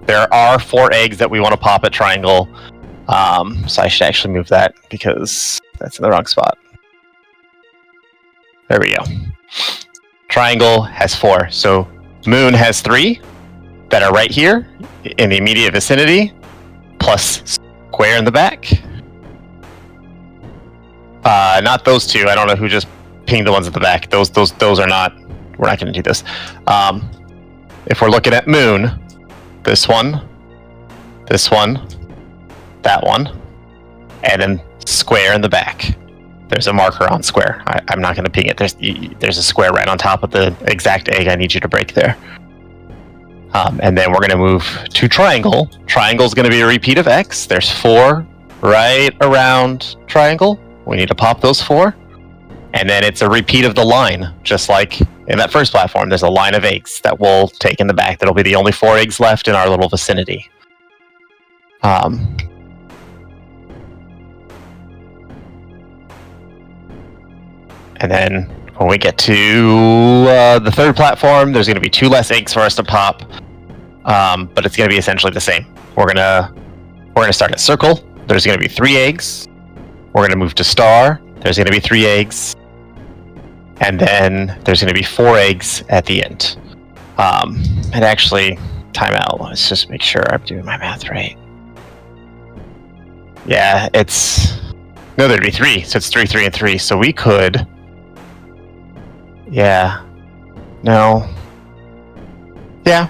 There are 4 eggs that we want to pop at Triangle. So I should actually move that because that's in the wrong spot. There we go. Triangle has 4. So Moon has 3 that are right here in the immediate vicinity, plus Square in the back. Not those 2. I don't know who just pinged the ones at the back. Those are not. We're not going to do this. If we're looking at Moon, this one, that one, and then Square in the back. There's a marker on Square. I'm not going to ping it. There's a square right on top of the exact egg I need you to break there. And then we're going to move to Triangle. Triangle's going to be a repeat of X. There's 4 right around Triangle. We need to pop those 4. And then it's a repeat of the line, just like in that first platform. There's a line of eggs that we'll take in the back. That'll be the only 4 eggs left in our little vicinity. And then when we get to the third platform, there's going to be 2 less eggs for us to pop, but it's going to be essentially the same. We're gonna start at circle. There's going to be 3 eggs. We're going to move to star. There's going to be 3 eggs, and then there's going to be 4 eggs at the end. And actually, timeout. Let's just make sure I'm doing my math right. Yeah, there'd be 3, so it's 3, 3, and 3. So we could. Yeah. No. Yeah.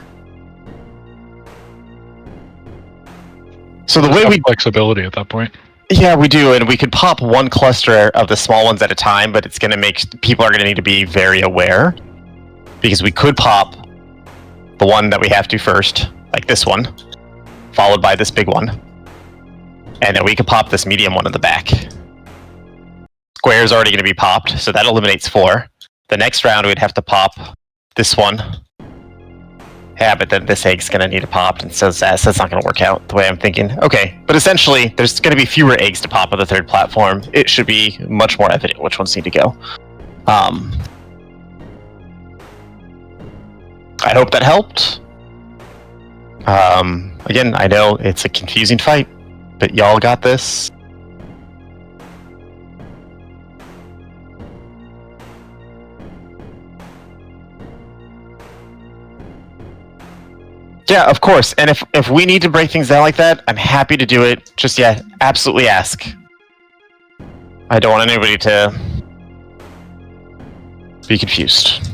So the way we flexibility at that point. Yeah, we do, and we could pop 1 cluster of the small ones at a time, but it's going to make people are going to need to be very aware, because we could pop the one that we have to first, like this one, followed by this big one, and then we could pop this medium one in the back. Square's already going to be popped, so that eliminates 4. The next round we'd have to pop this one. Yeah, but then this egg's going to need to pop, and so that's not going to work out the way I'm thinking. Okay, but essentially, there's going to be fewer eggs to pop on the third platform. It should be much more evident which ones need to go. I hope that helped. Again, I know it's a confusing fight, but y'all got this. Yeah, of course. And if we need to break things down like that, I'm happy to do it. Just, yeah, absolutely ask. I don't want anybody to be confused.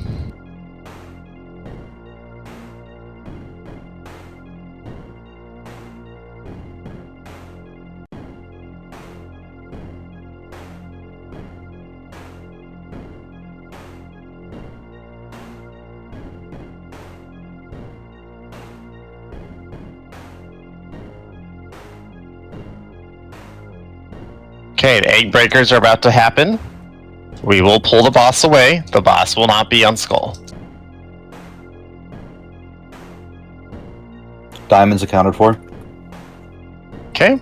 Okay, the egg breakers are about to happen. We will pull the boss away. The boss will not be on Skull. Diamonds accounted for. Okay.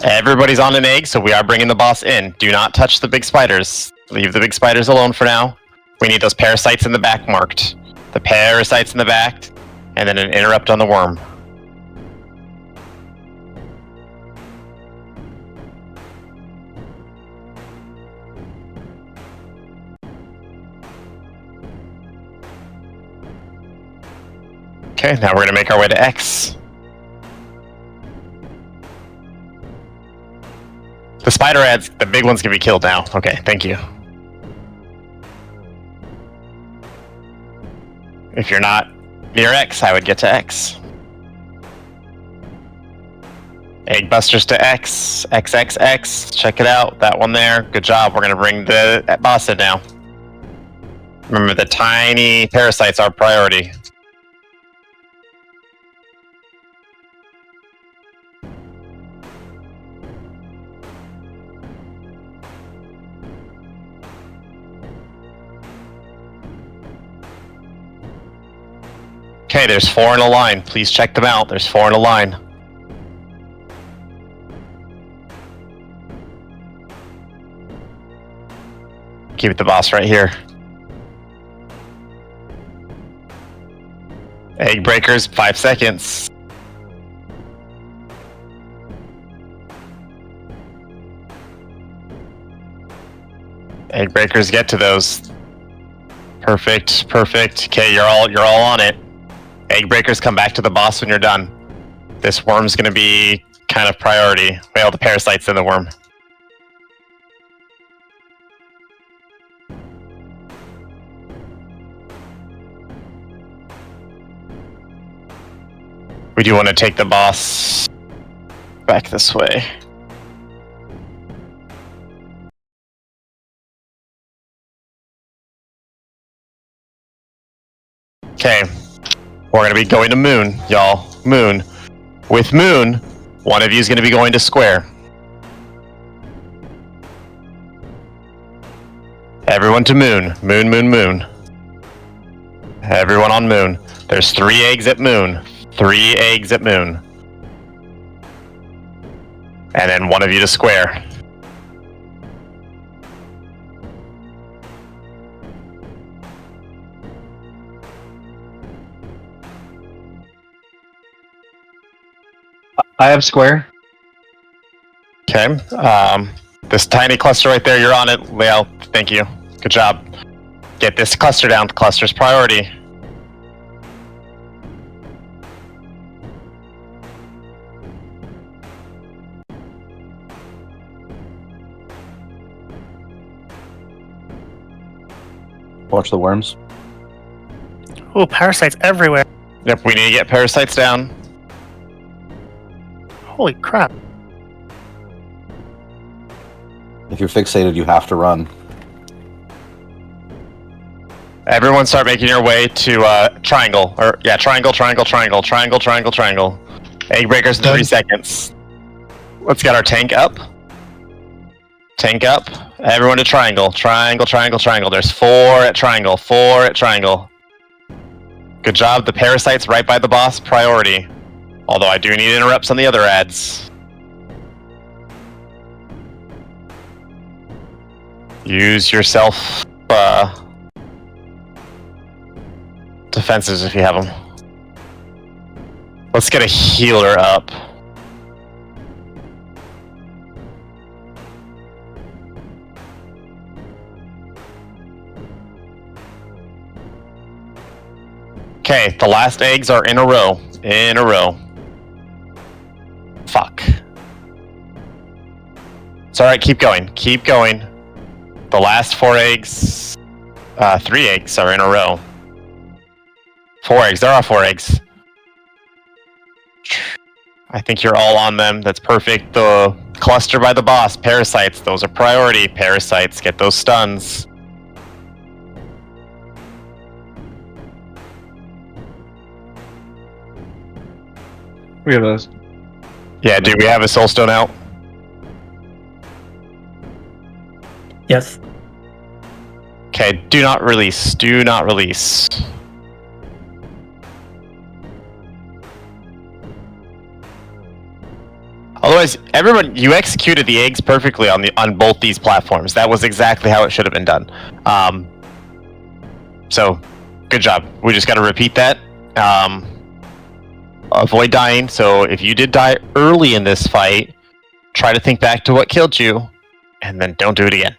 Everybody's on an egg, so we are bringing the boss in. Do not touch the big spiders. Leave the big spiders alone for now. We need those parasites in the back marked. The parasites in the back, and then an interrupt on the worm. Okay, now we're going to make our way to X. The spider ads, the big ones can be killed now. Okay, thank you. If you're not near X, I would get to X. Egg busters to X. XXX. Check it out. That one there. Good job. We're going to bring the boss in now. Remember, the tiny parasites are priority. Okay, there's 4 in a line. Please check them out. There's 4 in a line. Keep the boss right here. Egg breakers, 5 seconds. Egg breakers, get to those. Perfect, perfect. Okay, you're all on it. Egg breakers, come back to the boss when you're done. This worm's gonna be kind of priority. Well, the parasites in the worm. We do want to take the boss back this way. Okay. We're going to be going to Moon, y'all. Moon. With Moon, one of you is going to be going to Square. Everyone to Moon. Moon, Moon, Moon. Everyone on Moon. There's 3 eggs at Moon. 3 eggs at Moon. And then one of you to Square. I have square. Okay. This tiny cluster right there, you're on it, Leo. Thank you. Good job. Get this cluster down. The cluster's priority. Watch the worms. Ooh, parasites everywhere. Yep, we need to get parasites down. Holy crap. If you're fixated, you have to run. Everyone start making your way to triangle. Or yeah, triangle, triangle, triangle, triangle, triangle, triangle. Egg breakers in 3 seconds. Let's get our tank up. Tank up. Everyone to triangle. Triangle, triangle, triangle. There's 4 at triangle. 4 at triangle. Good job. The parasites right by the boss. Priority. Although I do need interrupts on the other ads. Use your self defenses if you have them. Let's get a healer up. Okay, the last eggs are in a row. In a row. Fuck. It's alright, keep going. Keep going. The last 4 eggs... 3 eggs are in a row. 4 eggs. There are 4 eggs. I think you're all on them. That's perfect. The cluster by the boss. Parasites. Those are priority. Parasites. Get those stuns. We have those. Yeah, do we have a soulstone out? Yes. Okay, do not release. Do not release. Otherwise, everyone, you executed the eggs perfectly on both these platforms. That was exactly how it should have been done. So, good job. We just got to repeat that. Avoid dying. So, if you did die early in this fight, try to think back to what killed you, and then don't do it again.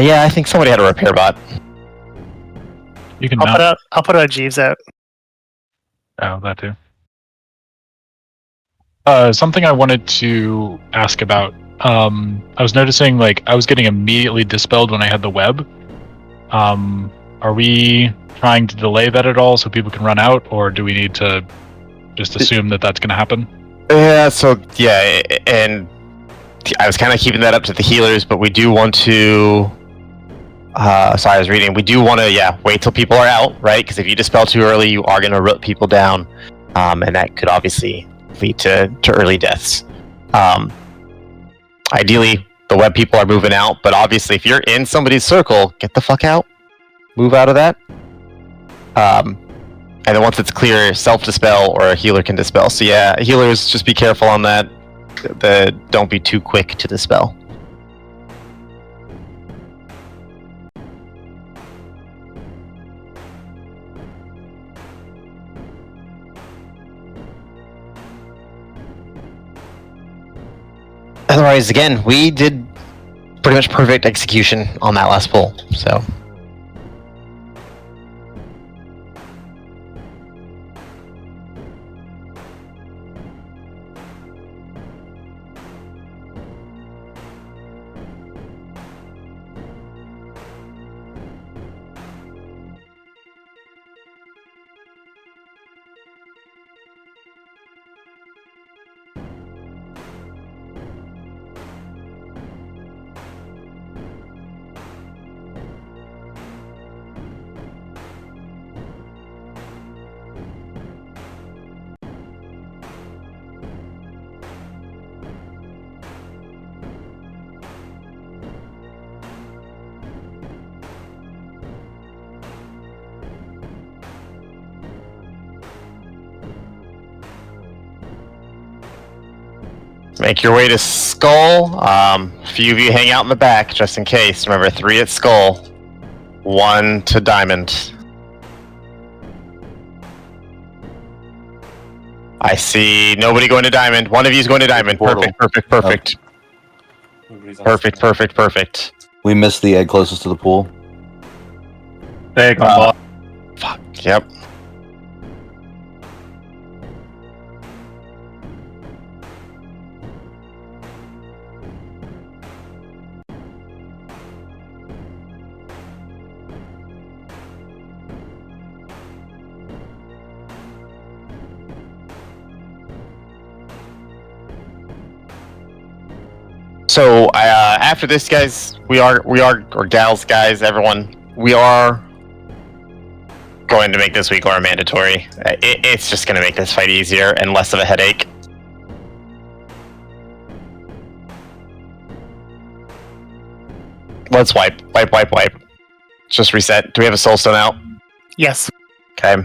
Yeah, I think somebody had a repair bot. You can I'll put a Jeeves out. Oh, that too. Something I wanted to ask about. I was noticing, like, I was getting immediately dispelled when I had the web. Are we trying to delay that at all so people can run out, or do we need to just assume that that's going to happen? Yeah, so, yeah, and I was kind of keeping that up to the healers, but we do want to... sorry, I was reading. We do want to, wait till people are out, right? Because if you dispel too early, you are going to root people down, and that could obviously lead to early deaths. Ideally, the web people are moving out, but obviously, if you're in somebody's circle, get the fuck out. Move out of that. And then once it's clear, self-dispel or a healer can dispel. So yeah, healers, just be careful on that. Don't be too quick to dispel. Otherwise, again, we did pretty much perfect execution on that last pull, so... Make your way to Skull. A few of you hang out in the back just in case. Remember, 3 at Skull, 1 to Diamond. I see nobody going to Diamond. One of you is going to Diamond. Perfect, perfect, perfect. Perfect, perfect, perfect. We missed the egg closest to the pool. Egg on ball. Fuck, yep. So after this, guys, we are, or gals, guys, everyone, we are going to make this week our mandatory. It's just going to make this fight easier and less of a headache. Let's wipe. Just reset. Do we have a soulstone out? Yes. Okay.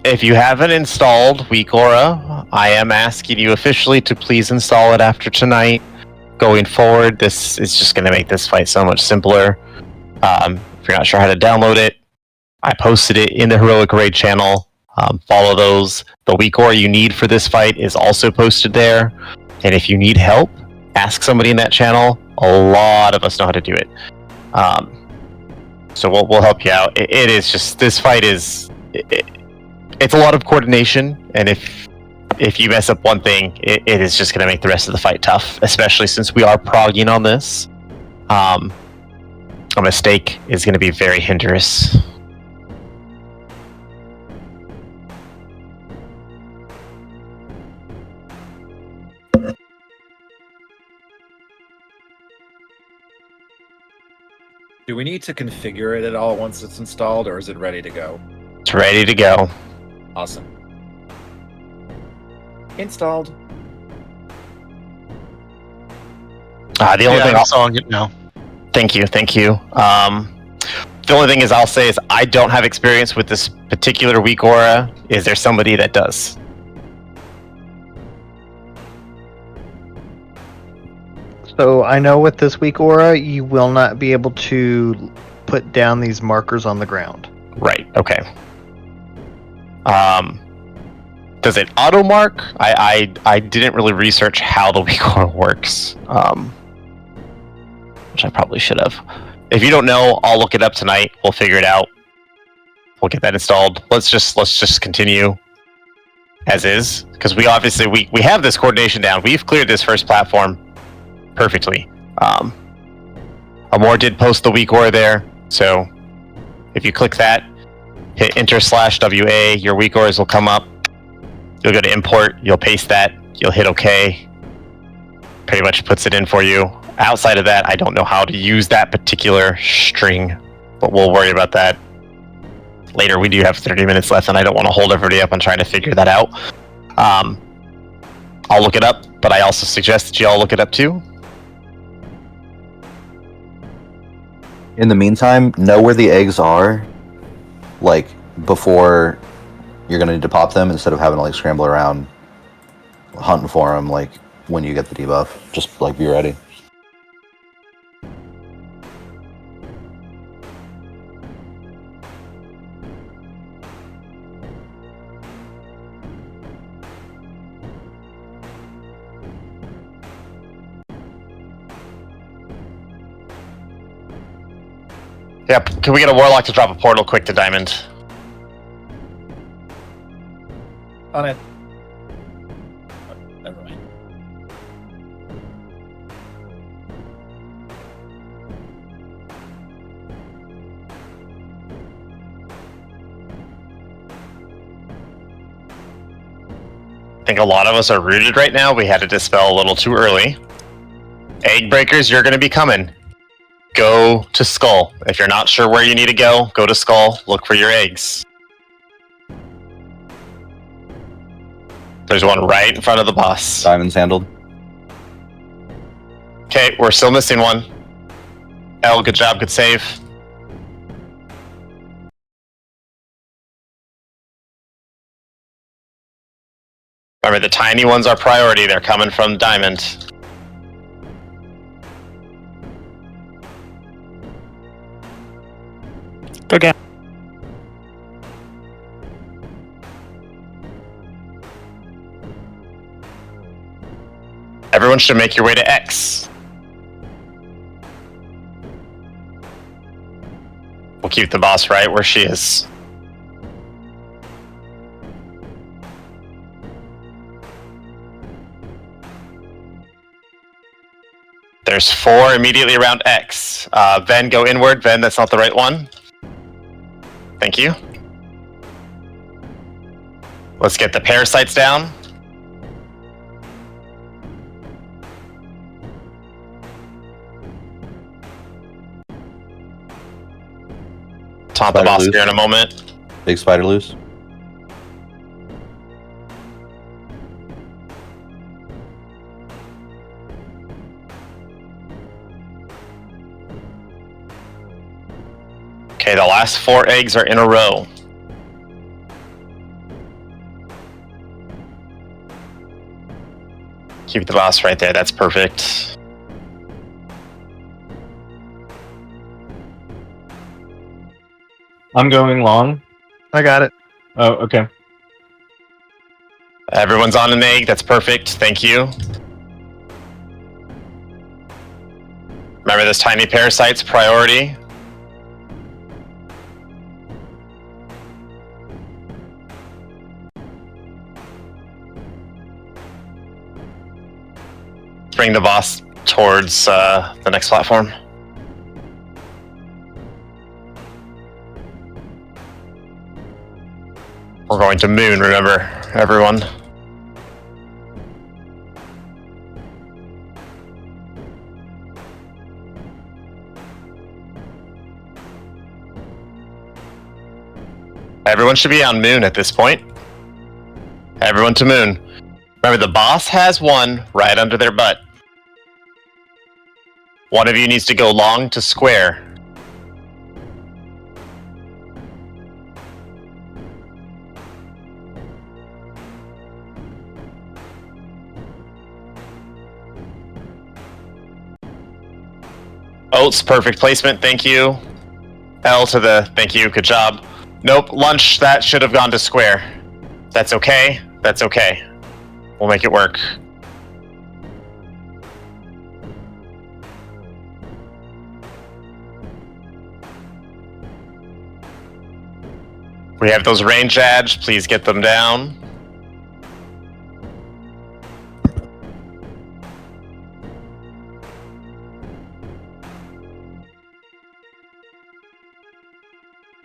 If you haven't installed Weak Aura, I am asking you officially to please install it after tonight. Going forward, this is just going to make this fight so much simpler. If you're not sure how to download it, I posted it in the Heroic Raid channel. Follow those. The Weak Aura you need for this fight is also posted there. And if you need help, ask somebody in that channel. A lot of us know how to do it. So we'll help you out. It is just, this fight is... It's a lot of coordination, and if you mess up one thing, it is just going to make the rest of the fight tough, especially since we are progging on this. A mistake is going to be very hindrance. Do we need to configure it at all once it's installed, or is it ready to go? It's ready to go. Awesome. Installed. The only thing I'm installing it now. Thank you. The only thing is I'll say is I don't have experience with this particular Weak Aura. Is there somebody that does? So I know with this Weak Aura, you will not be able to put down these markers on the ground. Right, okay. Does it auto mark? I didn't really research how the Weak Aura works, which I probably should have. If you don't know, I'll look it up tonight. We'll figure it out. We'll get that installed. Let's just continue as is, because we obviously we have this coordination down. We've cleared this first platform perfectly. Amor did post the Weak Aura there, so if you click that, hit enter/WA, your Weak Auras will come up. You'll go to import, you'll paste that, you'll hit OK. Pretty much puts it in for you. Outside of that, I don't know how to use that particular string, but we'll worry about that later. We do have 30 minutes left, and I don't want to hold everybody up on trying to figure that out. I'll look it up, but I also suggest that you all look it up too. In the meantime, know where the eggs are, like, before you're gonna need to pop them, instead of having to, like, scramble around hunting for them, like, when you get the debuff. Just, like, be ready. Yep, can we get a Warlock to drop a portal quick to Diamond? On it. Oh, never mind. I think a lot of us are rooted right now. We had to dispel a little too early. Egg breakers, you're going to be coming. Go to Skull. If you're not sure where you need to go to Skull, look for your eggs. There's one right in front of the boss. Diamond's handled. Okay, we're still missing one. L, good job, good save. Remember, the tiny ones are priority. They're coming from diamond. Okay. Everyone should make your way to X. We'll keep the boss right where she is. There's 4 immediately around X. Ven, go inward. Ven, that's not the right one. Thank you. Let's get the parasites down. Taunt the boss here in a moment. Big spider loose. Okay, the last 4 eggs are in a row. Keep the boss right there, that's perfect. I'm going long. I got it. Oh, okay. Everyone's on an egg, that's perfect, thank you. Remember this tiny parasite's priority. Bring the boss towards the next platform. We're going to moon, remember, everyone. Everyone should be on moon at this point. Everyone to moon. Remember, the boss has one right under their butt. One of you needs to go long to square. Oats, perfect placement, thank you. L to the, thank you, good job. Nope, lunch, that should have gone to square. That's okay, that's okay. We'll make it work. We have those range ads, please get them down.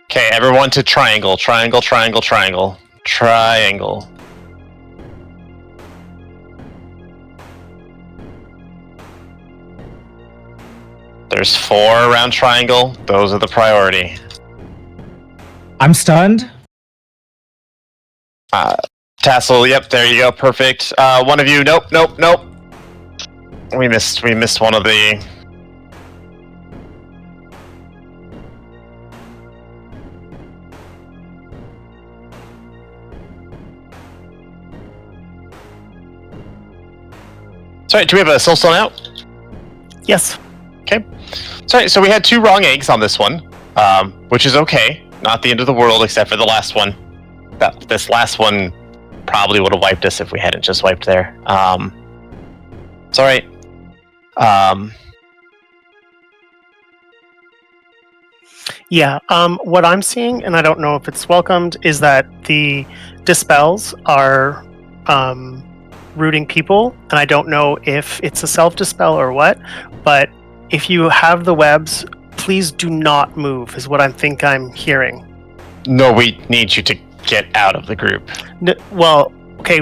Okay, everyone to triangle, triangle, triangle, triangle, triangle. There's 4 around triangle, those are the priority. I'm stunned. Tassel, yep, there you go, perfect. One of you, nope, nope, nope. We missed one of the... Sorry, do we have a soul stone out? Yes. Okay. Sorry, so we had 2 wrong eggs on this one, which is okay. Not the end of the world, except for the last one. This last one probably would have wiped us if we hadn't just wiped there. It's alright. Yeah, what I'm seeing, and I don't know if it's welcomed, is that the dispels are rooting people, and I don't know if it's a self-dispel or what, but if you have the webs, please do not move, is what I think I'm hearing. No, we need you to get out of the group. Well, okay,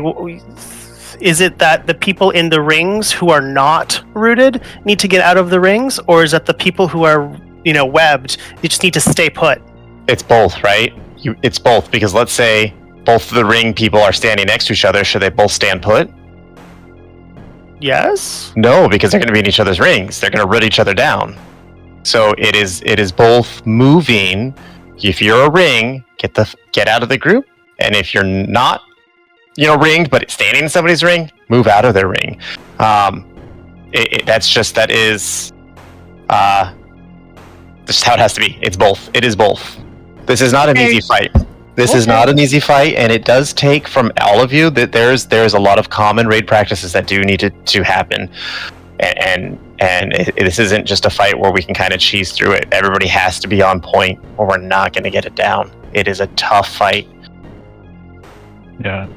is it that the people in the rings who are not rooted need to get out of the rings, or is it the people who are, webbed, you just need to stay put? It's both, right? It's both, because let's say both of the ring people are standing next to each other, should they both stand put? Yes? No, because they're going to be in each other's rings. They're going to root each other down. So it is both moving. If you're a ring, get out of the group, and if you're not, ringed, but standing in somebody's ring, move out of their ring. That's just just how it has to be. It's both. It is both. This is not an easy fight. This is not an easy fight, and it does take from all of you that there's a lot of common raid practices that do need to happen, and this isn't just a fight where we can kind of cheese through it. Everybody has to be on point, or we're not going to get it down. It is a tough fight. Yeah.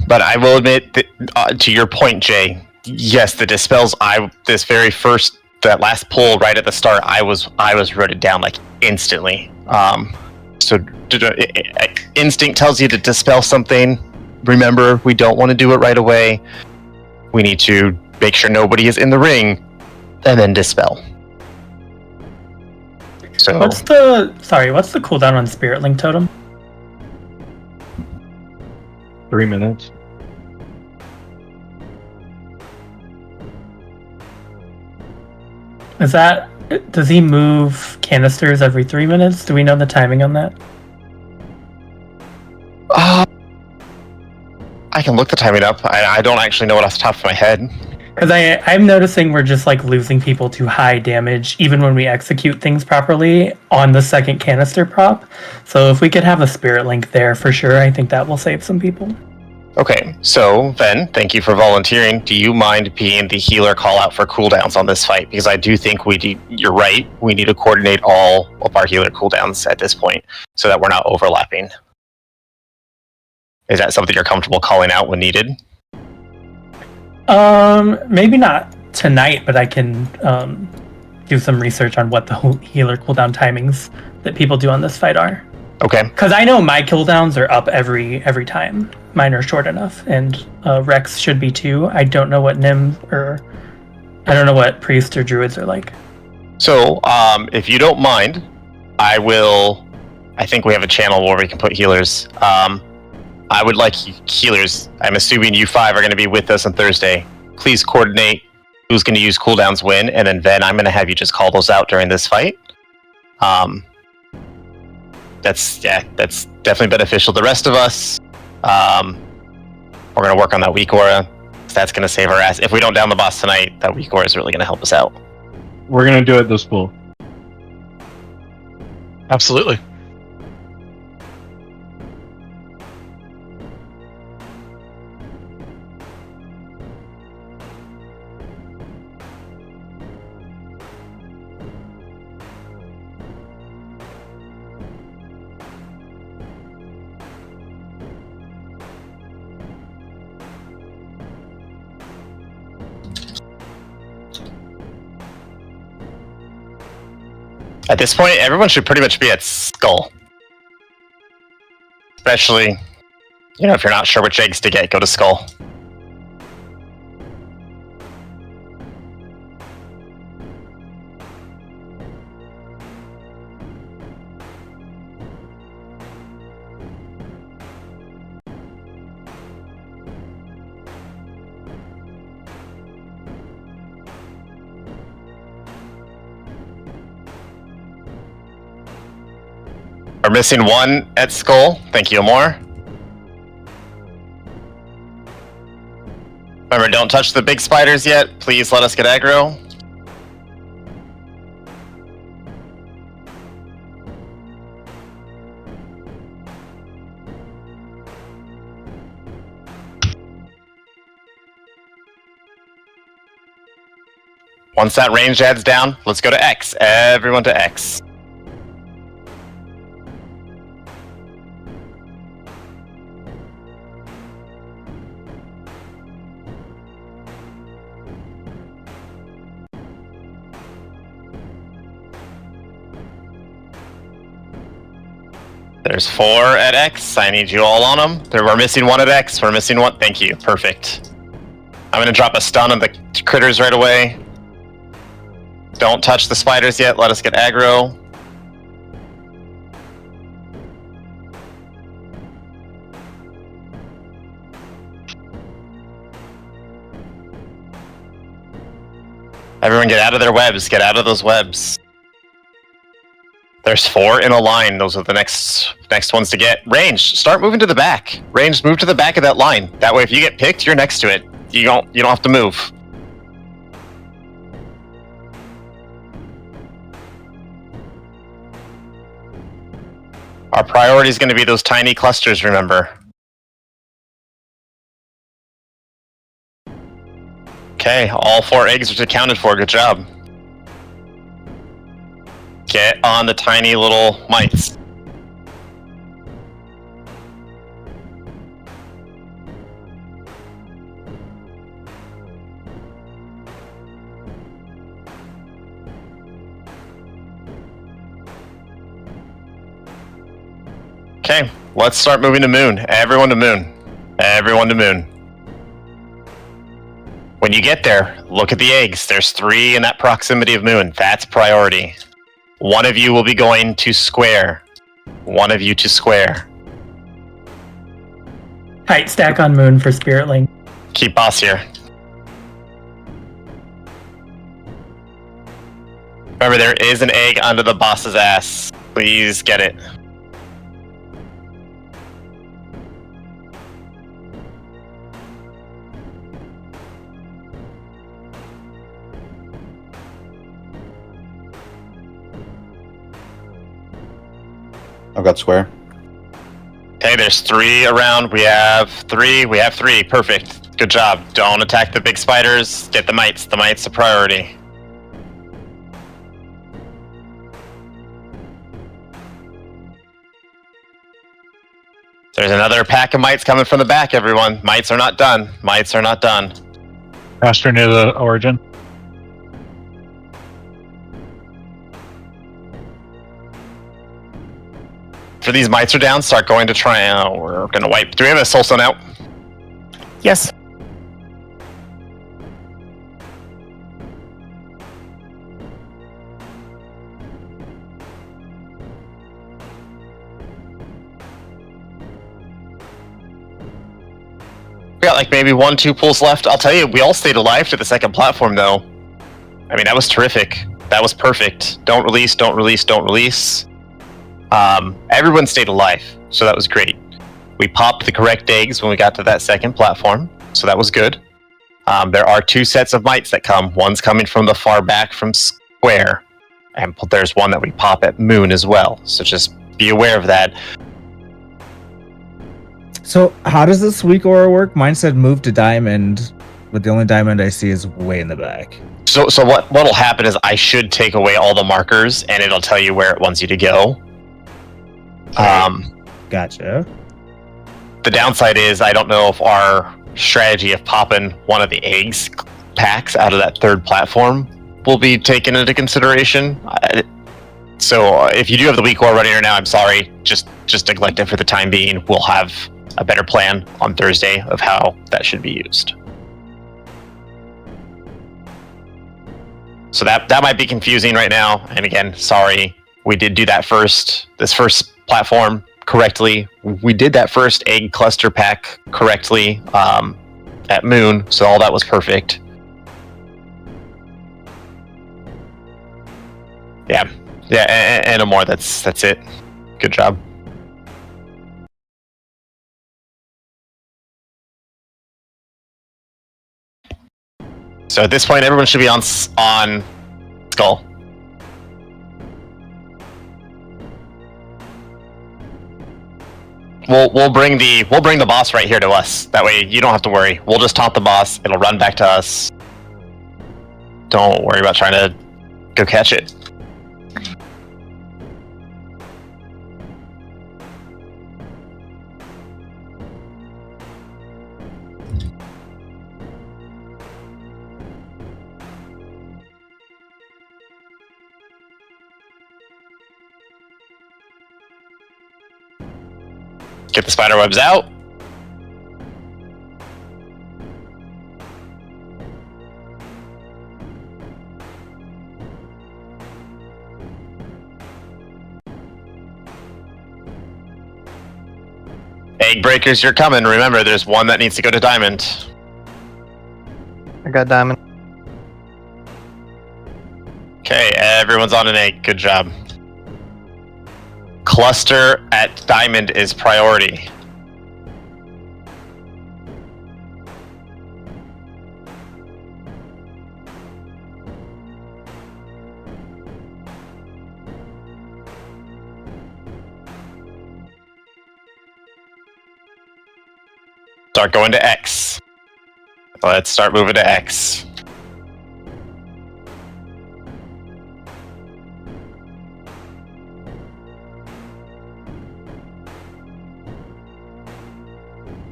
But I will admit that, to your point, Jay, yes, the dispels. That last pull right at the start, I was wrote it down like instantly. So instinct tells you to dispel something. Remember, we don't want to do it right away. We need to make sure nobody is in the ring, and then dispel. So what's the cooldown on Spirit Link Totem? 3 minutes. Does he move canisters every 3 minutes? Do we know the timing on that? I can look the timing up. I don't actually know it off the top of my head. Because I'm noticing we're just like losing people to high damage even when we execute things properly on the second canister prop. So if we could have a Spirit Link there for sure, I think that will save some people. Okay, so then, thank you for volunteering. Do you mind being the healer call out for cooldowns on this fight? Because I do think you're right, we need to coordinate all of our healer cooldowns at this point so that we're not overlapping. Is that something you're comfortable calling out when needed? Maybe not tonight, but I can do some research on what the healer cooldown timings that people do on this fight are. Okay. Because I know my cooldowns are up every time. Mine are short enough, and Rex should be too. I don't know what I don't know what priests or druids are like. So, if you don't mind, I think we have a channel where we can put healers. I would like healers. I'm assuming you 5 are going to be with us on Thursday. Please coordinate who's going to use cooldowns when, and then I'm going to have you just call those out during this fight. That's definitely beneficial. The rest of us, we're going to work on that weak aura. That's going to save our ass. If we don't down the boss tonight, that weak aura is really going to help us out. We're going to do it this pool. Absolutely. At this point, everyone should pretty much be at Skull. Especially, if you're not sure which eggs to get, go to Skull. We're missing 1 at Skull. Thank you, Amor. Remember, don't touch the big spiders yet. Please let us get aggro. Once that range adds down, let's go to X. Everyone to X. There's 4 at X. I need you all on them. We're missing 1 at X. We're missing 1. Thank you. Perfect. I'm going to drop a stun on the critters right away. Don't touch the spiders yet. Let us get aggro. Everyone get out of their webs. Get out of those webs. There's 4 in a line. Those are the next ones to get. Range, start moving to the back. Range, move to the back of that line. That way if you get picked, you're next to it. You don't have to move. Our priority is going to be those tiny clusters, remember. Okay, all 4 eggs are accounted for. Good job. Get on the tiny little mites. Okay, let's start moving to moon. Everyone to moon. Everyone to moon. When you get there, look at the eggs. There's 3 in that proximity of moon. That's priority. One of you will be going to square. One of you to square. Height stack on moon for Spirit Link. Keep boss here. Remember, there is an egg under the boss's ass. Please get it. I've got square. Okay, there's 3 around. We have 3. We have 3. Perfect. Good job. Don't attack the big spiders. Get the mites. The mites a priority. There's another pack of mites coming from the back, everyone. Mites are not done. Mites are not done. Faster near the origin. For these mites are down, start going to try. We're going to wipe. Do we have a soul stone out? Yes. We got like maybe 1-2 pools left. I'll tell you, we all stayed alive to the second platform, though. I mean, that was terrific. That was perfect. Don't release, don't release, don't release. Everyone stayed alive, so that was great. We popped the correct eggs when we got to that second platform, so that was good. There are 2 sets of mites that come. One's coming from the far back from square, and there's one that we pop at moon as well, so just be aware of that. So how does this weak aura work? Mine said move to diamond, but the only diamond I see is way in the back. So what'll happen is I should take away all the markers, and it'll tell you where it wants you to go. Gotcha. The downside is I don't know if our strategy of popping one of the eggs packs out of that third platform will be taken into consideration. So if you do have the weak ore running right now, I'm sorry. Just neglect it for the time being. We'll have a better plan on Thursday of how that should be used. So that might be confusing right now. And again, sorry. We did do that this first platform correctly. We did that first egg cluster pack correctly at Moon, so all that was perfect. Yeah, and no more. That's it. Good job. So at this point, everyone should be on Skull. We'll bring the boss right here to us. That way you don't have to worry. We'll just taunt the boss. It'll run back to us. Don't worry about trying to go catch it. Get the spider webs out. Egg breakers, you're coming. Remember, there's one that needs to go to diamond. I got diamond. Okay, everyone's on an egg. Good job. Cluster at diamond is priority. Start going to X. Let's start moving to X.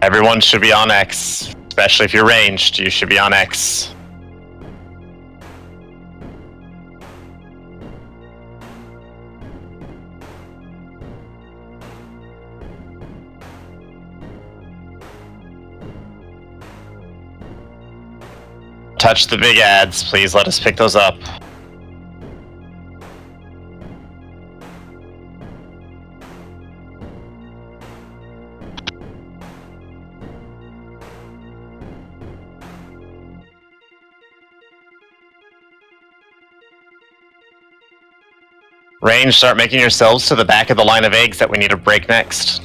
Everyone should be on X, especially if you're ranged, you should be on X. Touch the big ads, please let us pick those up. Range, start making yourselves to the back of the line of eggs that we need to break next.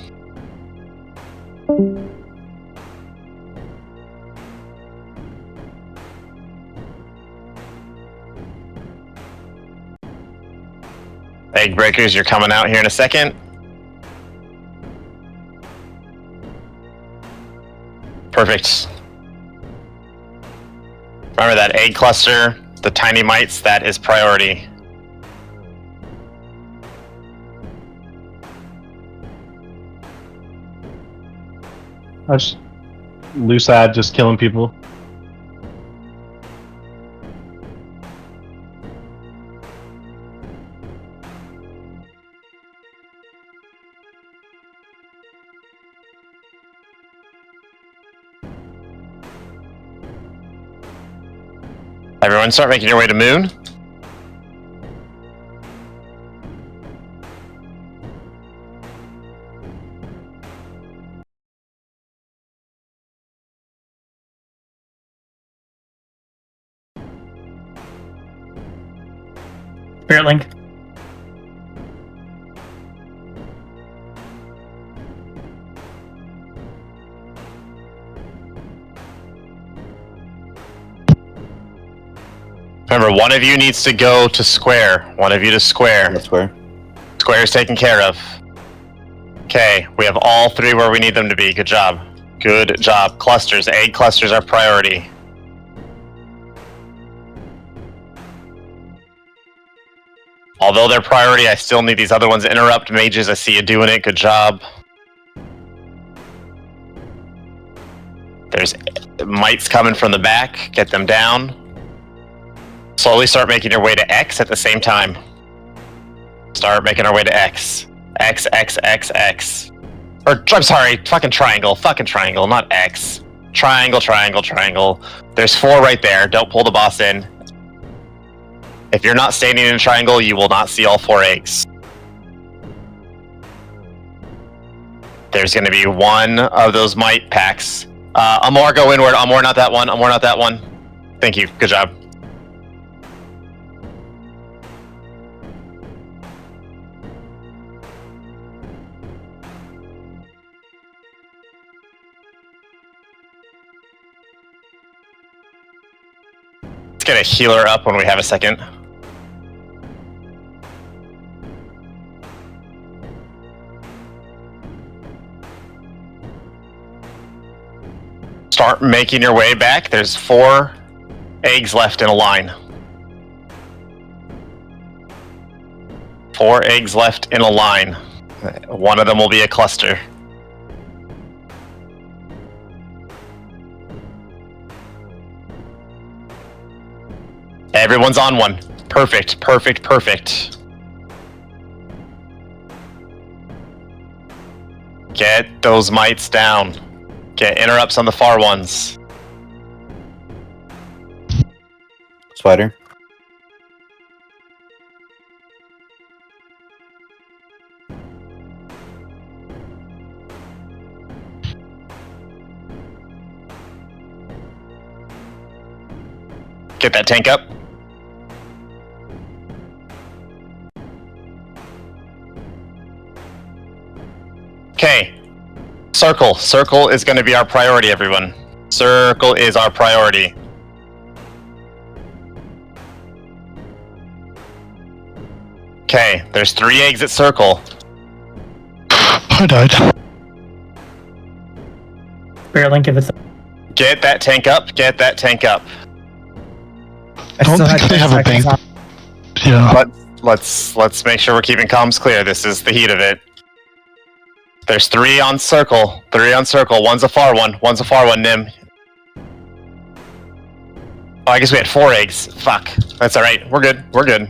Egg breakers, you're coming out here in a second. Perfect. Remember that egg cluster, the tiny mites, that is priority. Loose ad, just killing people. Everyone start making your way to Moon. Spirit Link. Remember, one of you needs to go to square. One of you to square. That's square. Square is taken care of. Okay, we have all three where we need them to be. Good job. Good job. Clusters. Egg clusters are priority. Although they're priority, I still need these other ones. Interrupt mages. I see you doing it. Good job. There's mites coming from the back. Get them down. Slowly start making your way to X at the same time. Start making our way to X. X, X, X, X. Or, I'm sorry, fucking triangle, not X. Triangle, triangle, triangle. There's 4 right there. Don't pull the boss in. If you're not standing in a triangle, you will not see all 4 eggs. There's going to be one of those mite packs. Amor, go inward. Amor, not that one. Amor, not that one. Thank you. Good job. Let's get a healer up when we have a second. Start making your way back. There's 4 eggs left in a line. 4 eggs left in a line. One of them will be a cluster. Everyone's on one. Perfect, perfect, perfect. Get those mites down. Get interrupts on the far ones. Spider. Get that tank up. Circle. Circle is going to be our priority, everyone. Circle is our priority. Okay, there's 3 eggs at circle. I died. Spirit Link if it's. Get that tank up. Get that tank up. I don't think they have a bank. Yeah. Let's make sure we're keeping comms clear. This is the heat of it. There's 3 on circle. 3 on circle. One's a far one. One's a far one, Nim. Oh, I guess we had 4 eggs. Fuck. That's alright. We're good. We're good.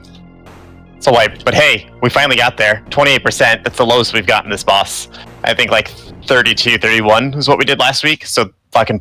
It's a wipe. But hey, we finally got there. 28%. That's the lowest we've gotten this boss. I think like 32, 31 is what we did last week. So fucking